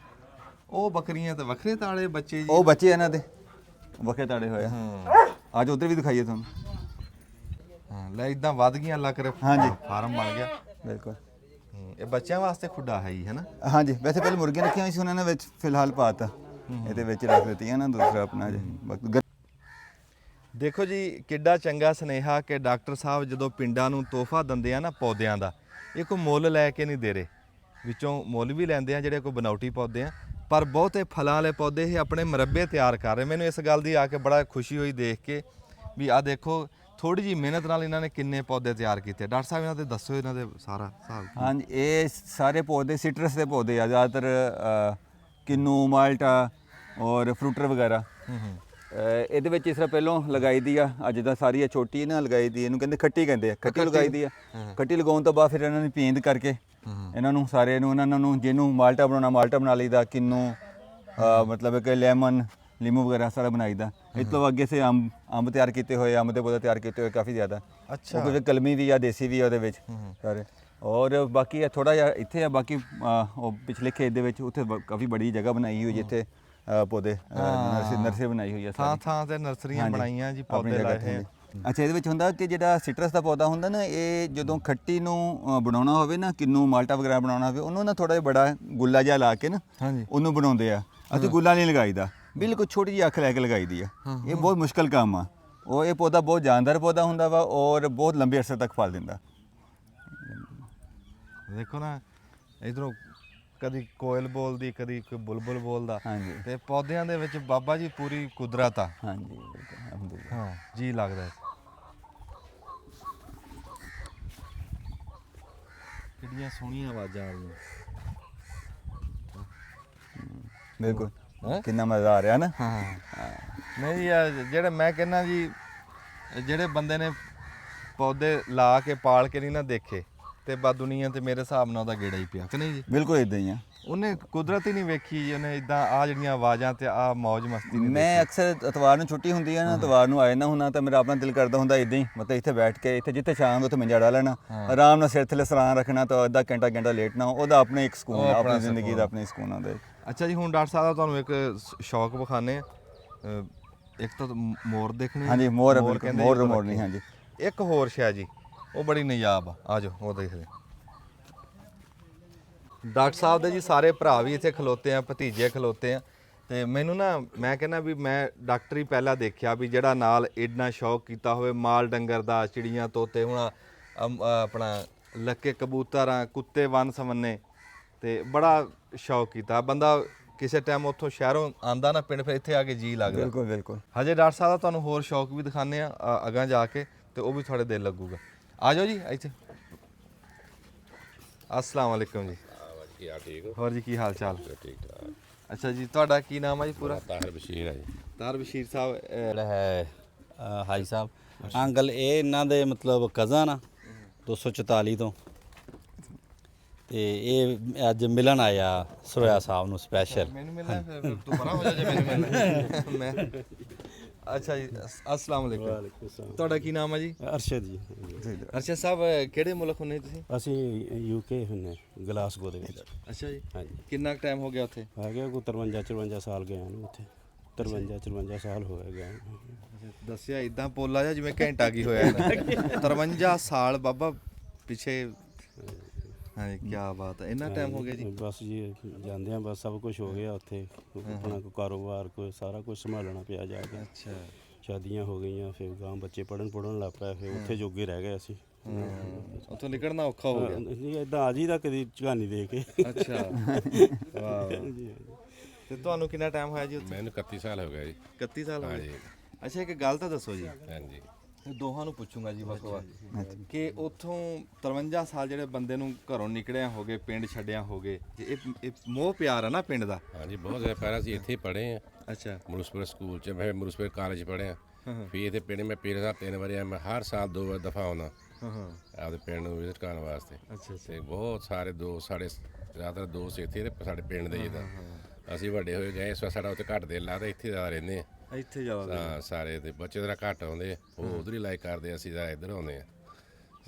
ਉਹ ਬੱਕਰੀਆਂ ਤੇ ਵੱਖਰੇ ਤਾਲੇ ਬੱਚੇ ਜੀ? ਉਹ ਬੱਚੇ ਇਹਨਾਂ ਦੇ ਵੱਖਰੇ ਤਾੜੇ ਹੋਏ ਆ। ਅੱਜ ਉਧਰ ਵੀ ਦਿਖਾਈਏ ਤੁਹਾਨੂੰ। ਹਾਂ ਲੈ ਇਦਾਂ ਵੱਧ ਗਈਆਂ ਅੱਲਾ ਕਰੇ। ਹਾਂਜੀ ਫਾਰਮ ਬਣ ਗਿਆ ਬਿਲਕੁਲ। ਇਹ ਬੱਚਿਆਂ ਵਾਸਤੇ ਖੁੱਡਾ ਹੈ ਜੀ, ਹੈ ਨਾ? ਹਾਂਜੀ ਵੈਸੇ ਪਹਿਲੇ ਮੁਰਗੀਆਂ ਰੱਖੀਆਂ ਹੋਈ ਸੀ, ਉਹਨਾਂ ਨੇ ਵਿੱਚ ਫਿਲਹਾਲ ਪਾਤਾ ਇਹਦੇ ਵਿੱਚ ਰੱਖ ਦਿੱਤੀਆਂ ਨਾ। ਦੂਸਰਾ ਆਪਣਾ ਜੀ ਦੇਖੋ ਜੀ ਕਿੱਡਾ ਚੰਗਾ ਸੁਨੇਹਾ ਕਿ ਡਾਕਟਰ ਸਾਹਿਬ ਜਦੋਂ ਪਿੰਡਾਂ ਨੂੰ ਤੋਹਫਾ ਦਿੰਦੇ ਆ ਨਾ ਪੌਦਿਆਂ ਦਾ, ਇਹ ਕੋਈ ਮੁੱਲ ਲੈ ਕੇ ਨਹੀਂ ਦੇ ਰਹੇ। ਵਿੱਚੋਂ ਮੁੱਲ ਵੀ ਲੈਂਦੇ ਆ ਜਿਹੜੇ ਕੋਈ ਬਨਾਵਟੀ ਪੌਦੇ ਆ, ਪਰ ਬਹੁਤੇ ਫਲਾਂ ਵਾਲੇ ਪੌਦੇ ਇਹ ਆਪਣੇ ਮੁਰੱਬੇ ਤਿਆਰ ਕਰ ਰਹੇ। ਮੈਨੂੰ ਇਸ ਗੱਲ ਦੀ ਆ ਕੇ ਬੜਾ ਖੁਸ਼ੀ ਹੋਈ ਦੇਖ ਕੇ ਵੀ ਆ ਦੇਖੋ ਥੋੜੀ ਜੀ ਮਿਹਨਤ ਨਾਲ ਇਹਨਾਂ ਨੇ ਕਿੰਨੇ ਪੌਦੇ ਤਿਆਰ ਕੀਤੇ। ਡਾਕਟਰ ਸਾਹਿਬ ਇਹਨਾਂ ਦੇ ਦੱਸੋ ਇਹਨਾਂ ਦੇ ਸਾਰਾ ਹਿਸਾਬ। ਹਾਂਜੀ ਇਹ ਸਾਰੇ ਪੌਦੇ ਸਿਟਰਸ ਦੇ ਪੌਦੇ ਆ ਜ਼ਿਆਦਾਤਰ, ਕਿੰਨੂ ਮਾਲਟਾ ਔਰ ਫਰੂਟਰ ਵਗੈਰਾ। ਇਹਦੇ ਵਿੱਚ ਇਸ ਤਰ੍ਹਾਂ ਪਹਿਲੋਂ ਲਗਾਈ ਦੀ ਆ, ਅੱਜ ਦਾ ਸਾਰੀ ਇਹ ਛੋਟੀ ਨਾ ਲਗਾਈ ਦੀ, ਇਹਨੂੰ ਕਹਿੰਦੇ ਖੱਟੀ ਕਹਿੰਦੇ ਆ। ਖੱਟੀ ਲਗਾਈ ਦੀ ਆ, ਖੱਟੀ ਲਗਾਉਣ ਤੋਂ ਬਾਅਦ ਫਿਰ ਇਹਨਾਂ ਨੂੰ ਪੀਂਦ ਕਰਕੇ ਇਹਨਾਂ ਨੂੰ ਸਾਰੇ ਨੂੰ ਇਹਨਾਂ ਨੂੰ ਜਿਹਨੂੰ ਮਾਲਟਾ ਬਣਾਉਣਾ ਮਾਲਟਾ ਬਣਾ ਲਈਦਾ, ਕਿੰਨੂ ਮਤਲਬ ਕਿ ਲੈਮਨ ਲੀਮੂ ਵਗੈਰਾ ਸਾਰਾ ਬਣਾਈਦਾ। ਇਸ ਤੋਂ ਅੱਗੇ ਸੇ ਅੰਬ ਤਿਆਰ ਕੀਤੇ ਹੋਏ, ਅੰਬ ਦੇ ਪੌਦੇ ਤਿਆਰ ਕੀਤੇ ਹੋਏ ਕਾਫੀ ਜ਼ਿਆਦਾ। ਅੱਛਾ ਉਹ ਕੋਈ ਕਲਮੀ ਵੀ ਆ, ਦੇਸੀ ਵੀ ਆ ਉਹਦੇ ਵਿੱਚ ਸਾਰੇ। ਔਰ ਬਾਕੀ ਇਹ ਥੋੜਾ ਜਿਹਾ ਇੱਥੇ ਆ, ਬਾਕੀ ਉਹ ਪਿਛਲੇ ਖੇਤ ਦੇ ਵਿੱਚ ਉੱਥੇ ਕਾਫੀ ਬੜੀ ਜਗ੍ਹਾ ਬਣਾਈ ਹੋਈ ਜਿੱਥੇ ਪੌਦੇ ਨਰਸਰੀ ਬਣਾਈ ਹੋਈ ਆ। ਥਾਂ ਥਾਂ ਤੇ ਨਰਸਰੀਆਂ ਬਣਾਈਆਂ ਜੀ, ਪੌਦੇ ਲਾਏ ਹੋਏ। ਅੱਛਾ ਇਹਦੇ ਵਿੱਚ ਹੁੰਦਾ ਕਿ ਜਿਹੜਾ ਸਿਟਰਸ ਦਾ ਪੌਦਾ ਹੁੰਦਾ ਨਾ, ਇਹ ਜਦੋਂ ਖੱਟੀ ਨੂੰ ਬਣਾਉਣਾ ਹੋਵੇ ਨਾ, ਕਿੰਨੂ ਮਾਲਟਾ ਵਗੈਰਾ ਬਣਾਉਣਾ ਹੋਵੇ, ਉਹਨੂੰ ਨਾ ਥੋੜਾ ਜਿਹਾ ਬੜਾ ਗੁੱਲਾ ਜਿਹਾ ਲਾ ਕੇ ਨਾ ਉਹਨੂੰ ਬਣਾਉਂਦੇ ਆ। ਅਸੀਂ ਗੁੱਲਾ ਨਹੀਂ ਲਗਾਈਦਾ, ਬਿਲਕੁਲ ਛੋਟੀ ਜਿਹੀ ਅੱਖ ਲੈ ਕੇ ਲਗਾਈਦੀ ਆ। ਇਹ ਬਹੁਤ ਮੁਸ਼ਕਲ ਕੰਮ ਆ। ਉਹ ਇਹ ਪੌਦਾ ਬਹੁਤ ਜਾਨਦਾਰ ਪੌਦਾ ਹੁੰਦਾ ਵਾ ਔਰ ਬਹੁਤ ਲੰਬੇ ਅਰਸੇ ਤੱਕ ਫਲ ਦਿੰਦਾ। ਦੇਖੋ ਨਾ ਇਧਰੋਂ ਕਦੀ ਕੋਇਲ ਬੋਲਦੀ, ਕਦੀ ਕੋਈ ਬੁਲਬੁਲ ਬੋਲਦਾ। ਹਾਂਜੀ ਤੇ ਪੌਦਿਆਂ ਦੇ ਵਿੱਚ ਬਾਬਾ ਜੀ ਪੂਰੀ ਕੁਦਰਤ ਆ। ਹਾਂਜੀ ਅਲਹਮਦੁਲਿਲਾ। ਹਾਂ ਜੀ ਲੱਗਦਾ ਕਿੰਨੀਆਂ ਸੋਹਣੀਆਂ ਆਵਾਜ਼ਾਂ ਆ ਰਹੀਆਂ। ਬਿਲਕੁਲ ਕਿੰਨਾ ਮਜ਼ਾ ਆ ਰਿਹਾ ਨਾ। ਹਾਂ ਨਹੀਂ ਯਾਰ ਜਿਹੜੇ ਮੈਂ ਕਹਿੰਦਾ ਜੀ, ਜਿਹੜੇ ਬੰਦੇ ਨੇ ਪੌਦੇ ਲਾ ਕੇ ਪਾਲ ਕੇ ਨਹੀਂ ਨਾ ਦੇਖੇ ਤੇ ਬਾ ਦੁਨੀਆ ਤੇ ਮੇਰੇ ਹਿਸਾਬ ਨਾਲ ਉਹਦਾ ਗੇੜਾ ਹੀ ਪਿਆ ਕਿ ਨਹੀਂ ਜੀ? ਬਿਲਕੁਲ ਇਦਾਂ ਹੀ ਆ। ਉਹਨੇ ਕੁਦਰਤ ਹੀ ਨਹੀਂ ਵੇਖੀ ਜੀ, ਉਹਨੇ ਇਦਾਂ ਆ ਜਿਹੜੀਆਂ ਆਵਾਜ਼ਾਂ ਤੇ ਆ ਮौज ਮਸਤੀ ਨਹੀਂ। ਮੈਂ ਅਕਸਰ ਇਤਵਾਰ ਨੂੰ ਛੁੱਟੀ ਹੁੰਦੀ ਹੈ ਨਾ, ਇਤਵਾਰ ਨੂੰ ਆਏ ਨਾ ਹੁੰਦਾ ਤਾਂ ਮੇਰਾ ਆਪਣਾ ਦਿਲ ਕਰਦਾ ਹੁੰਦਾ ਇਦਾਂ ਹੀ, ਮਤਲਬ ਇੱਥੇ ਬੈਠ ਕੇ ਇੱਥੇ ਜਿੱਥੇ ਸ਼ਾਮ ਉੱਥੇ ਮੰਜਾ ਡਾ ਲੈਣਾ, ਆਰਾਮ ਨਾਲ ਸਿਰ ਥੱਲੇ ਸਰਾਂ ਰੱਖਣਾ, ਤਾਂ ਅੱਧਾ ਘੰਟਾ ਲੇਟਣਾ। ਉਹਦਾ ਆਪਣੇ ਇੱਕ ਸਕੂਨ, ਆਪਣੀ ਜ਼ਿੰਦਗੀ ਦਾ ਆਪਣੀ ਸਕੂਨ ਆਉਂਦਾ। ਅੱਛਾ ਜੀ ਹੁਣ ਡਾਕਟਰ ਸਾਹਿਬ ਤੁਹਾਨੂੰ ਇੱਕ ਸ਼ੌਕ ਵਿਖਾਣੇ ਆ। ਇੱਕ ਤਾਂ ਮੋਰ ਦੇਖਣੇ। ਹਾਂਜੀ ਮੋਰ ਨਹੀਂ। ਹਾਂਜੀ ਇੱਕ ਹੋਰ ਸ਼ੈ ਜੀ ਉਹ ਬੜੀ ਨਯਾਬ ਆ, ਆ ਜਾਓ ਉਹ ਦੇਖਦੇ। ਡਾਕਟਰ ਸਾਹਿਬ ਦੇ ਜੀ ਸਾਰੇ ਭਰਾ ਵੀ ਇੱਥੇ ਖਲੋਤੇ ਆ, ਭਤੀਜੇ ਖਲੋਤੇ ਆ। ਤੇ ਮੈਨੂੰ ਨਾ ਮੈਂ ਕਹਿੰਦਾ ਵੀ ਮੈਂ ਡਾਕਟਰੀ ਪਹਿਲਾਂ ਦੇਖਿਆ ਵੀ ਜਿਹੜਾ ਨਾਲ ਇੰਨਾ ਸ਼ੌਕ ਕੀਤਾ ਹੋਵੇ ਮਾਲ ਡੰਗਰ ਦਾ, ਚਿੜੀਆਂ ਤੋਤੇ, ਹੁਣ ਆਪਣਾ ਲੱਕੇ ਕਬੂਤਰਾਂ, ਕੁੱਤੇ, ਵਨ ਸਵੰਨੇ, ਤੇ ਬੜਾ ਸ਼ੌਕ ਕੀਤਾ ਬੰਦਾ। ਕਿਸੇ ਟਾਈਮ ਉੱਥੋਂ ਸ਼ਹਿਰੋਂ ਆਂਦਾ ਨਾ ਪਿੰਡ, ਫਿਰ ਇੱਥੇ ਆ ਕੇ ਜੀ ਲੱਗਦਾ। ਬਿਲਕੁਲ ਬਿਲਕੁਲ। ਹਜੇ ਡਾਕਟਰ ਸਾਹਿਬ ਦਾ ਤੁਹਾਨੂੰ ਹੋਰ ਸ਼ੌਕ ਵੀ ਦਿਖਾਉਂਦੇ ਆ ਅਗਾਂਹ ਜਾ ਕੇ, ਤੇ ਉਹ ਵੀ ਤੁਹਾਡੇ ਦਿਲ ਲੱਗੂਗਾ। ਆ ਜਾਓ ਜੀ ਇੱਥੇ। अस्सलाम वालेकुम जी। ठीक हो? ਹੋਰ ਜੀ ਕੀ ਹਾਲ ਚਾਲ? ठीक ठाक। ਅੱਛਾ ਜੀ ਤੁਹਾਡਾ ਕੀ ਨਾਮ ਹੈ ਜੀ ਪੂਰਾ? ताहिर बशीर है जी। ਤਾਰ ਬਸ਼ੀਰ ਸਾਹਿਬ। ਜਿਹੜਾ ਹੈ ਹਾਈ ਸਾਹਿਬ ਅੰਕਲ, ਇਹ ਇਹਨਾਂ ਦੇ ਮਤਲਬ ਕਜ਼ਨ ਆ 244 ਤੋਂ, ਤੇ ਇਹ ਅੱਜ ਮਿਲਣ ਆਇਆ ਸੋਇਆ ਸਾਹਿਬ ਨੂੰ ਸਪੈਸ਼ਲ। ਮੈਨੂੰ ਮਿਲਣਾ ਫਿਰ ਤੂੰ ਪਰਾਂ ਹੋ ਜਾ ਜੇ ਮੈਨੂੰ ਮਿਲਣਾ ਮੈਂ। ਅੱਛਾ ਜੀ अस्सलाम वालेकुम। ਤੁਹਾਡਾ ਕੀ ਨਾਮ ਹੈ ਜੀ? ਅਰਸ਼ਦ ਜੀ। ਅਰਸ਼ਦ ਸਾਹਿਬ ਕਿਹੜੇ ਮੁਲਕ ਹੁੰਦੇ ਤੁਸੀਂ? ਅਸੀਂ ਯੂਕੇ ਹੁੰਨੇ, ਗਲਾਸਗੋ ਦੇ ਵਿੱਚ। ਅੱਛਾ ਜੀ ਹਾਂਜੀ। ਕਿੰਨਾ ਟਾਈਮ ਹੋ ਗਿਆ ਉੱਥੇ? ਹੈਗੇ ਕੋਈ 53 54 ਸਾਲ ਗਏ ਹਨ ਉੱਥੇ। 53 ਸਾਲ ਹੋ ਗਏ ਗਏ। ਦੱਸਿਆ ਇਦਾਂ ਪੋਲਾ ਜਿਹਾ ਜਿਵੇਂ ਘੰਟਾ ਕੀ ਹੋਇਆ ਇਹਨਾਂ 53 ਸਾਲ ਬਾਬਾ ਪਿੱਛੇ। ਹਾਂਜੀ ਕੀ ਬਾਤ ਹੈ, ਇੰਨਾ ਟਾਈਮ ਹੋ ਗਿਆ ਜੀ। ਬਸ ਜੀ ਜਾਂਦੇ ਆ, ਬਸ ਸਭ ਕੁਝ ਹੋ ਗਿਆ ਉੱਥੇ, ਆਪਣਾ ਕੋਈ ਕਾਰੋਬਾਰ ਕੋਈ ਸਾਰਾ ਕੁਝ ਸੰਭਾਲਣਾ ਪਿਆ ਜਾ ਕੇ। ਅੱਛਾ ਸ਼ਾਦੀਆਂ ਹੋ ਗਈਆਂ, ਫਿਰ ਗਾਂ ਬੱਚੇ ਪੜ੍ਹਨ ਲੱਗ ਪਏ, ਫਿਰ ਉੱਥੇ ਜੋਗੇ ਰਹਿ ਗਏ ਅਸੀਂ। ਉੱਥੋਂ ਨਿਕਲਣਾ ਔਖਾ ਹੋ ਗਿਆ। ਨਹੀਂ ਇਦਾਂ ਆ ਜੀ ਦਾ ਕਦੀ ਝਾਨੀ ਦੇ ਕੇ। ਅੱਛਾ ਵਾਹ। ਤੇ ਤੁਹਾਨੂੰ ਕਿੰਨਾ ਟਾਈਮ ਹੋਇਆ ਜੀ ਉੱਥੇ? ਮੈਨੂੰ 31 ਸਾਲ ਹੋ ਗਏ ਜੀ। 31 ਸਾਲ ਹੋ ਗਏ। ਹਾਂਜੀ ਅੱਛਾ ਇੱਕ ਗੱਲ ਤਾਂ ਦੱਸੋ ਜੀ, ਹਾਂਜੀ। ਦੋਹਾਂ ਨੂੰ ਪੁੱਛੂੰਗਾ ਜੀ ਵੱਖ-ਵੱਖ ਕਿ ਉੱਥੋਂ 53 ਸਾਲ ਜਿਹੜੇ ਬੰਦੇ ਨੂੰ ਘਰੋਂ ਨਿਕਲਿਆ ਹੋਗੇ, ਪਿੰਡ ਛੱਡਿਆ ਹੋਗੇ, ਇਹ ਮੋਹ ਪਿਆਰ ਆ ਨਾ ਪਿੰਡ ਦਾ। ਹਾਂਜੀ ਬਹੁਤ ਜ਼ਿਆਦਾ ਪਹਿਲਾਂ ਅਸੀਂ ਇੱਥੇ ਹੀ ਪੜ੍ਹੇ ਆ। ਅੱਛਾ ਮਰੂਸਪੁਰ ਸਕੂਲ 'ਚ, ਮੈਂ ਮਰੂਸਪੁਰ ਕਾਲਜ ਪੜ੍ਹਿਆ। ਫਿਰ ਇੱਥੇ ਪਿੰਡ ਮੈਂ ਪੀਰ ਸਾਹਿਬ 3 ਵਾਰੀ ਆਇਆ। ਮੈਂ ਹਰ ਸਾਲ 2 ਦਫਾ ਆਉਣਾ ਆਪਦੇ ਪਿੰਡ ਨੂੰ ਵਿਜ਼ਿਟ ਕਰਨ ਵਾਸਤੇ। ਅੱਛਾ ਤੇ ਬਹੁਤ ਸਾਰੇ ਦੋਸਤ ਸਾਡੇ ਜ਼ਿਆਦਾਤਰ ਦੋਸਤ ਇੱਥੇ ਤੇ ਸਾਡੇ ਪਿੰਡ ਦੇ ਜਿੱਦਾਂ ਅਸੀਂ ਵੱਡੇ ਹੋਏ ਗਏ, ਇਸ ਵਾਰ ਸਾਡਾ ਉੱਥੇ ਘੱਟ ਦਿਲ ਲੱਗਦਾ, ਇੱਥੇ ਜ਼ਿਆਦਾ ਰਹਿੰਦੇ ਆ। ਇੱਥੇ ਜਾਵਾਂਗੇ ਤਾਂ ਸਾਰੇ ਤੇ ਬੱਚੇ ਜਰਾ ਘੱਟ ਆਉਂਦੇ, ਉਹ ਉਧਰ ਹੀ ਲਾਈਕ ਕਰਦੇ, ਅਸੀਂ ਤਾਂ ਇੱਧਰ ਆਉਂਦੇ ਆ।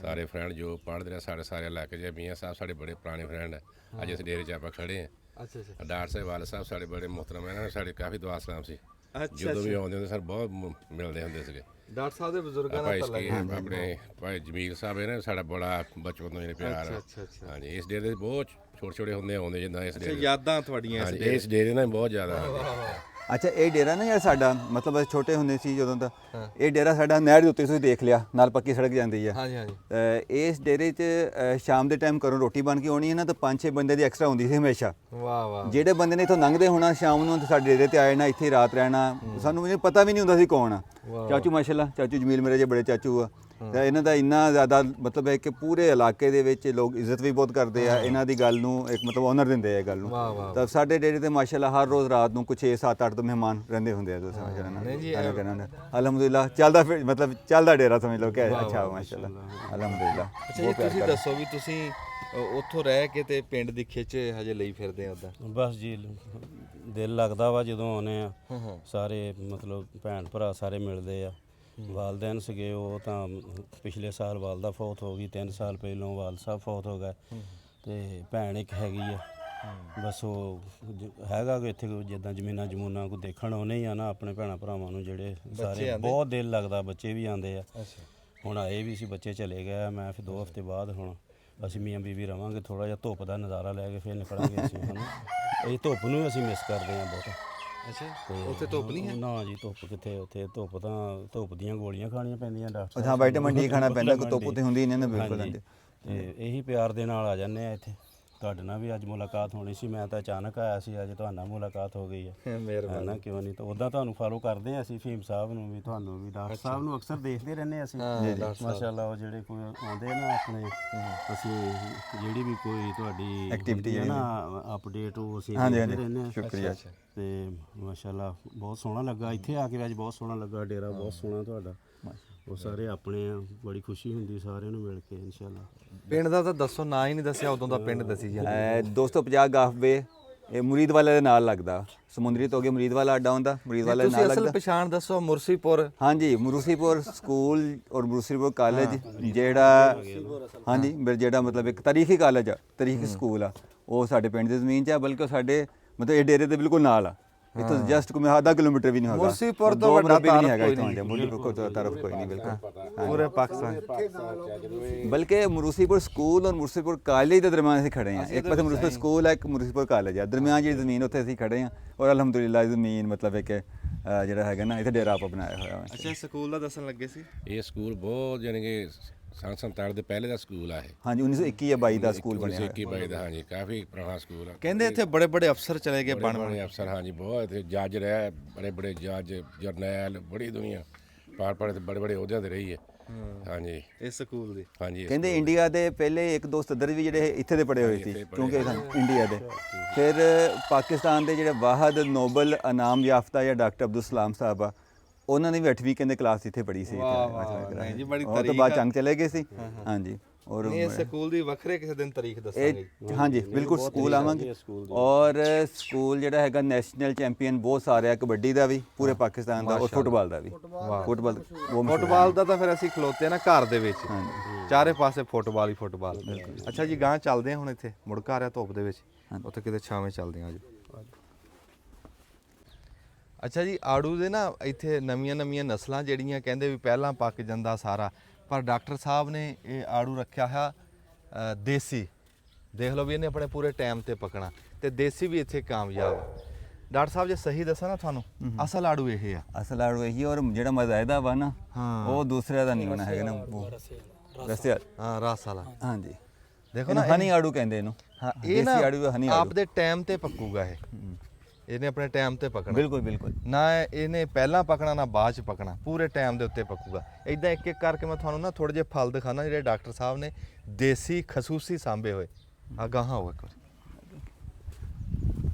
ਸਾਰੇ ਫਰੈਂਡ ਜੋ ਪੜ੍ਹਦੇ ਰਹੇ ਸਾਡੇ ਸਾਰੇ ਇਲਾਕੇ 'ਚ, ਮੀਆਂ ਸਾਹਿਬ ਸਾਡੇ ਬੜੇ ਪੁਰਾਣੇ ਫਰੈਂਡ ਆ। ਅੱਜ ਇਸ ਡੇਰੇ 'ਚ ਆਪਾਂ ਖੜੇ ਆ। ਅੱਛਾ ਅੱਛਾ ਡਾਕਟਰ ਸਾਹਿਬ ਵਾਲਾ ਸਾਹਿਬ ਸਾਡੇ ਬੜੇ ਮੁਹਤਰਮ, ਇਹਨਾਂ ਨੇ ਸਾਡੇ ਕਾਫੀ ਦੁਆ ਸਲਾਮ ਸੀ। ਅੱਛਾ ਜਦੋਂ ਵੀ ਆਉਂਦੇ ਹੁੰਦੇ ਸਰ ਬਹੁਤ ਮਿਲਦੇ ਹੁੰਦੇ ਸੀਗੇ। ਡਾਕਟਰ ਸਾਹਿਬ ਦੇ ਬਜ਼ੁਰਗਾਂ ਭਾਈ ਦਾ ਤਾਂ ਲੱਗਦਾ। ਆਪਣੇ ਭਾਈ ਜਮੀਲ ਸਾਹਿਬ ਇਹਨਾਂ ਸਾਡਾ ਬੜਾ ਬਚਪਨ ਤੋਂ ਇਹਨੇ ਪਿਆਰ ਆ। ਅੱਛਾ ਅੱਛਾ। ਹਾਂਜੀ ਇਸ ਡੇਰੇ ਦੇ ਬਹੁਤ ਛੋਟੇ ਛੋਟੇ ਹੁੰਦੇ ਆਉਂਦੇ ਜਿੱਦਾਂ ਇਸ ਡੇਰੇ। ਯਾਦਾਂ ਤੁਹਾਡੀਆਂ ਹਾਂਜੀ ਇਸ ਡੇਰੇ ਨਾਲ ਬਹੁਤ ਜ਼ਿਆਦਾ। ਅੱਛਾ ਇਹ ਡੇਰਾ ਨਾ ਯਾਰ ਸਾਡਾ, ਮਤਲਬ ਅਸੀਂ ਛੋਟੇ ਹੁੰਦੇ ਸੀ ਜਦੋਂ ਦਾ, ਇਹ ਡੇਰਾ ਸਾਡਾ ਨਹਿਰ ਦੇ ਉੱਤੇ ਤੁਸੀਂ ਦੇਖ ਲਿਆ, ਨਾਲ ਪੱਕੀ ਸੜਕ ਜਾਂਦੀ ਹੈ। ਹਾਂਜੀ ਹਾਂਜੀ। ਇਸ ਡੇਰੇ 'ਚ ਸ਼ਾਮ ਦੇ ਟਾਈਮ ਘਰੋਂ ਰੋਟੀ ਬਣ ਕੇ ਆਉਣੀ ਹੈ ਨਾ, ਤਾਂ 5-6 ਬੰਦੇ ਦੀ ਐਕਸਟਰਾ ਹੁੰਦੀ ਸੀ ਹਮੇਸ਼ਾ। ਵਾਹ ਵਾਹ। ਜਿਹੜੇ ਬੰਦੇ ਨੇ ਇੱਥੋਂ ਲੰਘਦੇ ਹੋਣਾ ਸ਼ਾਮ ਨੂੰ, ਤੇ ਸਾਡੇ ਡੇਰੇ ਤੇ ਆਏ ਨਾ, ਇੱਥੇ ਰਾਤ ਰਹਿਣਾ, ਸਾਨੂੰ ਮੈਨੂੰ ਪਤਾ ਵੀ ਨਹੀਂ ਹੁੰਦਾ ਸੀ ਕੌਣ ਆ। ਚਾਚੂ ਮਾਸ਼ਾਅੱਲਾ, ਚਾਚੂ ਜਮੀਲ ਮੇਰੇ ਜੇ ਬੜੇ ਚਾਚੂ ਆ। ਤੇ ਇਹਨਾਂ ਦਾ ਇੰਨਾ ਜ਼ਿਆਦਾ ਮਤਲਬ ਹੈ ਕਿ ਪੂਰੇ ਇਲਾਕੇ ਦੇ ਵਿੱਚ ਲੋਕ ਇੱਜ਼ਤ ਵੀ ਬਹੁਤ ਕਰਦੇ ਆ ਇਹਨਾਂ ਦੀ ਗੱਲ ਨੂੰ, ਇੱਕ ਮਤਲਬ ਓਨਰ ਦਿੰਦੇ ਆ ਇਹ ਗੱਲ ਨੂੰ। ਤਾਂ ਸਾਡੇ ਡੇਰੇ ਤੇ ਮਾਸ਼ਾਅੱਲਾ ਹਰ ਰੋਜ਼ ਰਾਤ ਨੂੰ ਕੁਝ 6-7-8 ਤੋਂ ਮਹਿਮਾਨ ਰਹਿੰਦੇ ਹੁੰਦੇ ਆ। ਤੁਸੀਂ ਮਾਸ਼ਾਅੱਲਾ ਨਾ ਅਲਹਮਦੁਲਿਲਾ ਚੱਲਦਾ, ਫਿਰ ਮਤਲਬ ਚੱਲਦਾ ਡੇਰਾ ਸਮਝ ਲਓ ਕਿ ਅੱਛਾ ਮਾਸ਼ਾਅੱਲਾ ਅਲਹਮਦੁਲਿਲਾ। ਅੱਛਾ ਜੀ ਤੁਸੀਂ ਦੱਸੋ ਵੀ ਤੁਸੀਂ ਉੱਥੋਂ ਰਹਿ ਕੇ ਤੇ ਪਿੰਡ ਦੀ ਖਿੱਚ ਹਜੇ ਲਈ ਫਿਰਦੇ ਆ ਉੱਦਾਂ? ਬਸ ਜੀ ਦਿਲ ਲੱਗਦਾ ਵਾ ਜਦੋਂ ਆਉਂਦੇ ਆ, ਸਾਰੇ ਮਤਲਬ ਭੈਣ ਭਰਾ ਸਾਰੇ ਮਿਲਦੇ ਆ। ਵਾਲਦੈਨ ਸੀਗੇ, ਉਹ ਤਾਂ ਪਿਛਲੇ ਸਾਲ ਵਾਲਦਾ ਫੌਤ ਹੋ ਗਈ, 3 ਸਾਲ ਪਹਿਲੋਂ ਵਾਲ ਸਾਹਿਬ ਫੌਤ ਹੋ ਗਏ, ਤੇ ਭੈਣ ਇੱਕ ਹੈਗੀ ਆ। ਬਸ ਉਹ ਹੈਗਾ ਕਿ ਇੱਥੇ ਜਿੱਦਾਂ ਜ਼ਮੀਨਾਂ ਜਮੂਨਾਂ ਕੋ ਦੇਖਣ ਆਉਨੇ ਹੀ ਆ ਨਾ, ਆਪਣੇ ਭੈਣਾਂ ਭਰਾਵਾਂ ਨੂੰ ਜਿਹੜੇ ਸਾਰੇ ਬਹੁਤ ਦਿਲ ਲੱਗਦਾ। ਬੱਚੇ ਵੀ ਆਉਂਦੇ ਆ, ਹੁਣ ਆਏ ਵੀ ਸੀ, ਬੱਚੇ ਚਲੇ ਗਏ। ਮੈਂ ਫਿਰ 2 ਹਫ਼ਤੇ ਬਾਅਦ ਹੁਣ ਅਸੀਂ ਮੀਆਂ ਬੀਬੀ ਰਵਾਂਗੇ, ਥੋੜਾ ਜਿਹਾ ਧੁੱਪ ਦਾ ਨਜ਼ਾਰਾ ਲੈ ਕੇ ਫਿਰ ਨਿਕਲਾਂਗੇ ਅਸੀਂ। ਹੁਣ ਇਹ ਧੁੱਪ ਨੂੰ ਅਸੀਂ ਮਿਸ ਕਰਦੇ ਹਾਂ ਬਹੁਤ। ਅੱਛਾ ਉੱਥੇ ਧੁੱਪ ਨਹੀਂ ਹੈ? ਨਾ ਜੀ ਧੁੱਪ ਕਿੱਥੇ, ਉੱਥੇ ਧੁੱਪ ਤਾਂ ਧੁੱਪ ਦੀਆਂ ਗੋਲੀਆਂ ਖਾਣੀਆਂ ਪੈਂਦੀਆਂ ਡਾਕਟਰ। ਹਾਂ ਵਿਟਾਮਿਨ ਡੀ ਖਾਣਾ ਪੈਂਦਾ, ਕੋਈ ਧੁੱਪ ਤੇ ਹੁੰਦੀ ਨਹੀਂ ਨਾ ਬਿਲਕੁਲ। ਤੇ ਇਹੀ ਪਿਆਰ ਦੇ ਨਾਲ ਆ ਜਾਂਦੇ ਆ ਇੱਥੇ। ਤੁਹਾਡੇ ਨਾਲ ਵੀ ਅੱਜ ਮੁਲਾਕਾਤ ਹੋਣੀ ਸੀ, ਮੈਂ ਤਾਂ ਅਚਾਨਕ ਆਇਆ ਸੀ, ਅੱਜ ਤੁਹਾਡੇ ਨਾਲ ਮੁਲਾਕਾਤ ਹੋ ਗਈ ਹੈ। ਮਿਹਰਬਾਨੀ। ਕਿਉਂ ਨਹੀਂ, ਤਾਂ ਉੱਦਾਂ ਤੁਹਾਨੂੰ ਫਾਲੋ ਕਰਦੇ ਆ ਅਸੀਂ, ਫਹੀਮ ਸਾਹਿਬ ਨੂੰ ਵੀ, ਤੁਹਾਨੂੰ ਵੀ, ਡਾਕਟਰ ਸਾਹਿਬ ਨੂੰ ਅਕਸਰ ਦੇਖਦੇ ਰਹਿੰਦੇ ਅਸੀਂ ਮਾਸ਼ਾਅੱਲਾ। ਉਹ ਜਿਹੜੇ ਕੋਈ ਆਉਂਦੇ ਨਾ ਆਪਣੇ, ਅਸੀਂ ਜਿਹੜੀ ਵੀ ਕੋਈ ਤੁਹਾਡੀ ਐਕਟੀਵਿਟੀ ਹੈ ਨਾ ਅਪਡੇਟ, ਉਹ ਅਸੀਂ ਦੇਖਦੇ ਰਹਿੰਦੇ ਹਾਂ। ਸ਼ੁਕਰੀਆ। ਤੇ ਮਾਸ਼ਾਅੱਲਾ ਬਹੁਤ ਸੋਹਣਾ ਲੱਗਾ ਇੱਥੇ ਆ ਕੇ, ਅੱਜ ਬਹੁਤ ਸੋਹਣਾ ਲੱਗਾ ਡੇਰਾ, ਬਹੁਤ ਸੋਹਣਾ ਤੁਹਾਡਾ। ਉਹ ਸਾਰੇ ਆਪਣੇ ਆ, ਬੜੀ ਖੁਸ਼ੀ ਹੁੰਦੀ ਸਾਰਿਆਂ ਨੂੰ ਮਿਲ ਕੇ ਇਨਸ਼ਾਅੱਲਾ। ਪਿੰਡ ਦਾ ਤਾਂ ਦੱਸੋ, ਨਾਂ ਹੀ ਨਹੀਂ ਦੱਸਿਆ, ਉਦੋਂ ਦਾ ਪਿੰਡ ਦੱਸੀ ਜੀ। 250 ਗਾਫਵੇ, ਇਹ ਮੁਰੀਦਵਾਲਾ ਦੇ ਨਾਲ ਲੱਗਦਾ। ਸਮੁੰਦਰੀ ਤੋਂ ਅੱਗੇ ਮੁਰੀਦਵਾਲਾ ਅੱਡਾ ਹੁੰਦਾ, ਮੁਰੀਦਵਾਲਾ ਦੇ ਨਾਲ ਲੱਗਦਾ। ਅਸਲ ਪਛਾਣ ਦੱਸੋ ਮੁਰਸੀਪੁਰ। ਹਾਂਜੀ ਮੁਰਸੀਪੁਰ ਸਕੂਲ ਔਰ ਮੁਰਸੀਪੁਰ ਕਾਲਜ, ਜਿਹੜਾ ਹਾਂਜੀ ਜਿਹੜਾ ਮਤਲਬ ਇੱਕ ਤਾਰੀਖੀ ਕਾਲਜ ਆ, ਤਾਰੀਖੀ ਸਕੂਲ ਆ, ਉਹ ਸਾਡੇ ਪਿੰਡ ਦੀ ਜ਼ਮੀਨ 'ਚ ਆ। ਬਲਕਿ ਸਾਡੇ ਮਤਲਬ ਇਹ ਡੇਰੇ ਦੇ ਬਿਲਕੁਲ ਨਾਲ ਆ। ਇੱਥੋਂ ਜਸਟ ਕੋਈ ਆਧਾ ਕਿਲੋਮੀਟਰ ਵੀ ਨਹੀਂ ਹੋਗਾ। ਮੁਰਸੀਪੁਰ ਤੋਂ ਵੱਡਾ ਵੀ ਨਹੀਂ ਹੈਗਾ ਇੱਥੋਂ, ਮੁਰਸੀਪੁਰ ਤੋਂ ਤਰਫ ਕੋਈ ਨਹੀਂ ਬਿਲਕੁਲ ਪੂਰੇ ਪਾਕਿਸਤਾਨ। ਬਲਕਿ ਮੁਰਸੀਪੁਰ ਸਕੂਲ ਔਰ ਮੁਰਸੀਪੁਰ ਕਾਲਜ ਦੇ ਦਰਮਿਆਨ ਅਸੀਂ ਖੜੇ ਹਾਂ। ਇੱਕ ਪਾਸੇ ਮੁਰਸੀਪੁਰ ਸਕੂਲ ਹੈ, ਇੱਕ ਮੁਰਸੀਪੁਰ ਕਾਲਜ ਹੈ, ਦਰਮਿਆਨ ਜਿਹੜੀ ਜ਼ਮੀਨ ਉੱਥੇ ਅਸੀਂ ਖੜੇ ਹਾਂ। ਔਰ ਅਲਹਮਦੁਲਿਲਾ ਜ਼ਮੀਨ ਮਤਲਬ ਹੈ ਕਿ ਜਿਹੜਾ ਹੈਗਾ ਨਾ, ਇੱਥੇ ਡੇਰਾ ਆਪਾਂ ਬਣਾਇਆ ਹੋਇਆ ਹੈ। ਅੱਛਾ ਸਕੂਲ ਦਾ ਦੱਸਣ ਲੱਗੇ ਸੀ। ਇਹ ਸਕੂਲ ਬਹੁਤ ਯਾਨੀ ਕਿ 47 ਦੇ ਪਹਿਲੇ ਦਾ ਸਕੂਲ ਆ ਇਹ। ਹਾਂਜੀ 1921 ਜਾਂ 22 ਦਾ ਸਕੂਲ ਬਣਿਆ 1921 ਦਾ। ਹਾਂਜੀ ਕਾਫੀ ਪੁਰਾਣਾ ਸਕੂਲ ਆ। ਕਹਿੰਦੇ ਇੱਥੇ ਬੜੇ ਬੜੇ ਅਫਸਰ ਚਲੇ ਗਏ, ਬਣ ਬੜੇ ਅਫਸਰ। ਹਾਂਜੀ ਬਹੁਤ ਇੱਥੇ ਜੱਜ ਰਹੇ, ਬੜੇ ਬੜੇ ਜੱਜ, ਜਰਨੈਲ, ਬੜੀ ਦੁਨੀਆ ਪਾੜ ਤੇ ਬੜੇ ਬੜੇ ਅਹੁਦਿਆਂ ਤੇ ਰਹੀ ਹੈ। ਹਾਂਜੀ ਇਸ ਸਕੂਲ ਦੇ। ਹਾਂਜੀ ਕਹਿੰਦੇ ਇੰਡੀਆ ਦੇ ਪਹਿਲੇ 1-2 ਸਦਰ ਵੀ ਜਿਹੜੇ ਇੱਥੇ ਦੇ ਪੜ੍ਹੇ ਹੋਏ ਸੀ, ਕਿਉਂਕਿ ਇੰਡੀਆ ਦੇ। ਫਿਰ ਪਾਕਿਸਤਾਨ ਦੇ ਜਿਹੜੇ ਵਾਹਦ ਨੋਬਲ ਇਨਾਮ ਯਾਫਤਾ ਜਾਂ ਡਾਕਟਰ ਅਬਦੁਲ ਸਲਾਮ ਸਾਹਿਬ ਆ, ਉਹਨਾਂ ਨੇ ਵੀ 8ਵੀਂ ਕਹਿੰਦੇ ਕਲਾਸ ਇੱਥੇ ਪੜ੍ਹੀ ਸੀ। ਉਹ ਤੋਂ ਬਾਅਦ ਜੰਗ ਚਲੇ ਗਏ ਸੀ। ਹਾਂਜੀ ਔਰ ਇਸ ਸਕੂਲ ਦੀ ਵੱਖਰੇ ਕਿਸੇ ਦਿਨ ਤਾਰੀਖ ਦੱਸਾਂਗੇ। ਹਾਂਜੀ ਬਿਲਕੁਲ ਸਕੂਲ ਆਵਾਂਗੇ। ਔਰ ਸਕੂਲ ਜਿਹੜਾ ਹੈਗਾ ਨੈਸ਼ਨਲ ਚੈਂਪੀਅਨ ਬਹੁਤ ਸਾਰੇ ਆ, ਕਬੱਡੀ ਦਾ ਵੀ ਪੂਰੇ ਪਾਕਿਸਤਾਨ ਦਾ, ਔਰ ਫੁੱਟਬਾਲ ਦਾ ਵੀ। ਫੁੱਟਬਾਲ ਦਾ ਤਾਂ ਫਿਰ ਅਸੀਂ ਖਲੋਤੇ ਨਾ ਘਰ ਦੇ ਵਿੱਚ, ਚਾਰੇ ਪਾਸੇ ਫੁੱਟਬਾਲ ਹੀ ਫੁੱਟਬਾਲ। ਅੱਛਾ ਜੀ ਗਾਂ ਚੱਲਦੇ ਆ ਹੁਣ, ਇੱਥੇ ਮੁੜਕ ਆ ਰਿਹਾ ਧੁੱਪ ਦੇ ਵਿੱਚ, ਉੱਥੇ ਕਿਤੇ ਛਾਵੇਂ ਚੱਲਦੇ ਆ। ਅੱਛਾ ਜੀ, ਆੜੂ ਦੇ ਨਾ ਇੱਥੇ ਨਵੀਆਂ ਨਸਲਾਂ ਜਿਹੜੀਆਂ ਕਹਿੰਦੇ ਵੀ ਪਹਿਲਾਂ ਪੱਕ ਜਾਂਦਾ ਸਾਰਾ, ਪਰ ਡਾਕਟਰ ਸਾਹਿਬ ਨੇ ਇਹ ਆੜੂ ਰੱਖਿਆ ਹੈ ਦੇਸੀ। ਦੇਖ ਲਓ ਵੀ ਇਹਨੇ ਆਪਣੇ ਪੂਰੇ ਟਾਈਮ ਤੇ ਪਕਣਾ, ਤੇ ਦੇਸੀ ਵੀ ਇੱਥੇ ਕਾਮਯਾਬ ਆ। ਡਾਕਟਰ ਸਾਹਿਬ ਜੇ ਸਹੀ ਦੱਸਾਂ ਨਾ ਤੁਹਾਨੂੰ, ਅਸਲ ਆੜੂ ਇਹ ਆ। ਅਸਲ ਆੜੂ ਇਹੀ, ਔਰ ਜਿਹੜਾ ਮਜ਼ਾਇਦਾ ਵਾ ਨਾ ਹਾਂ। ਉਹ ਦੂਸਰੇ ਦਾ ਨਹੀਂ ਹੋਣਾ ਹੈਗਾ ਨਾ, ਉਹ ਵੈਸੇ ਹਾਂ, ਰਸ ਵਾਲਾ। ਹਾਂਜੀ, ਦੇਖੋ ਨਾ, ਹਨੀ ਆੜੂ ਕਹਿੰਦੇ ਇਹਨੂੰ। ਹਾਂ, ਇਹ ਨਾ ਦੇਸੀ ਆੜੂ ਹਨੀ ਆੜੂ। ਆਪਦੇ ਟਾਈਮ ਤੇ ਪੱਕੂਗਾ ਇਹ, ਇਹਨੇ ਆਪਣੇ ਟਾਈਮ ਤੇ ਪਕਣਾ। ਬਿਲਕੁਲ ਬਿਲਕੁਲ। ਨਾ ਇਹਨੇ ਪਹਿਲਾਂ ਪਕਣਾ ਨਾ ਬਾਅਦ ਚ ਪਕਣਾ, ਪੂਰੇ ਟਾਈਮ ਦੇ ਉੱਤੇ ਪੱਕੂਗਾ। ਇਦਾਂ ਇੱਕ ਇੱਕ ਕਰਕੇ ਮੈਂ ਤੁਹਾਨੂੰ ਨਾ ਥੋੜੇ ਜਿਹੇ ਫਲ ਦਿਖਾਣਾ ਜਿਹੜੇ ਡਾਕਟਰ ਸਾਹਿਬ ਨੇ ਦੇਸੀ ਖਸੂਸੀ ਸਾਂਭੇ ਹੋਏ। ਆ ਗਾਹਾਂ ਹੋ ਇੱਕ ਵਾਰੀ।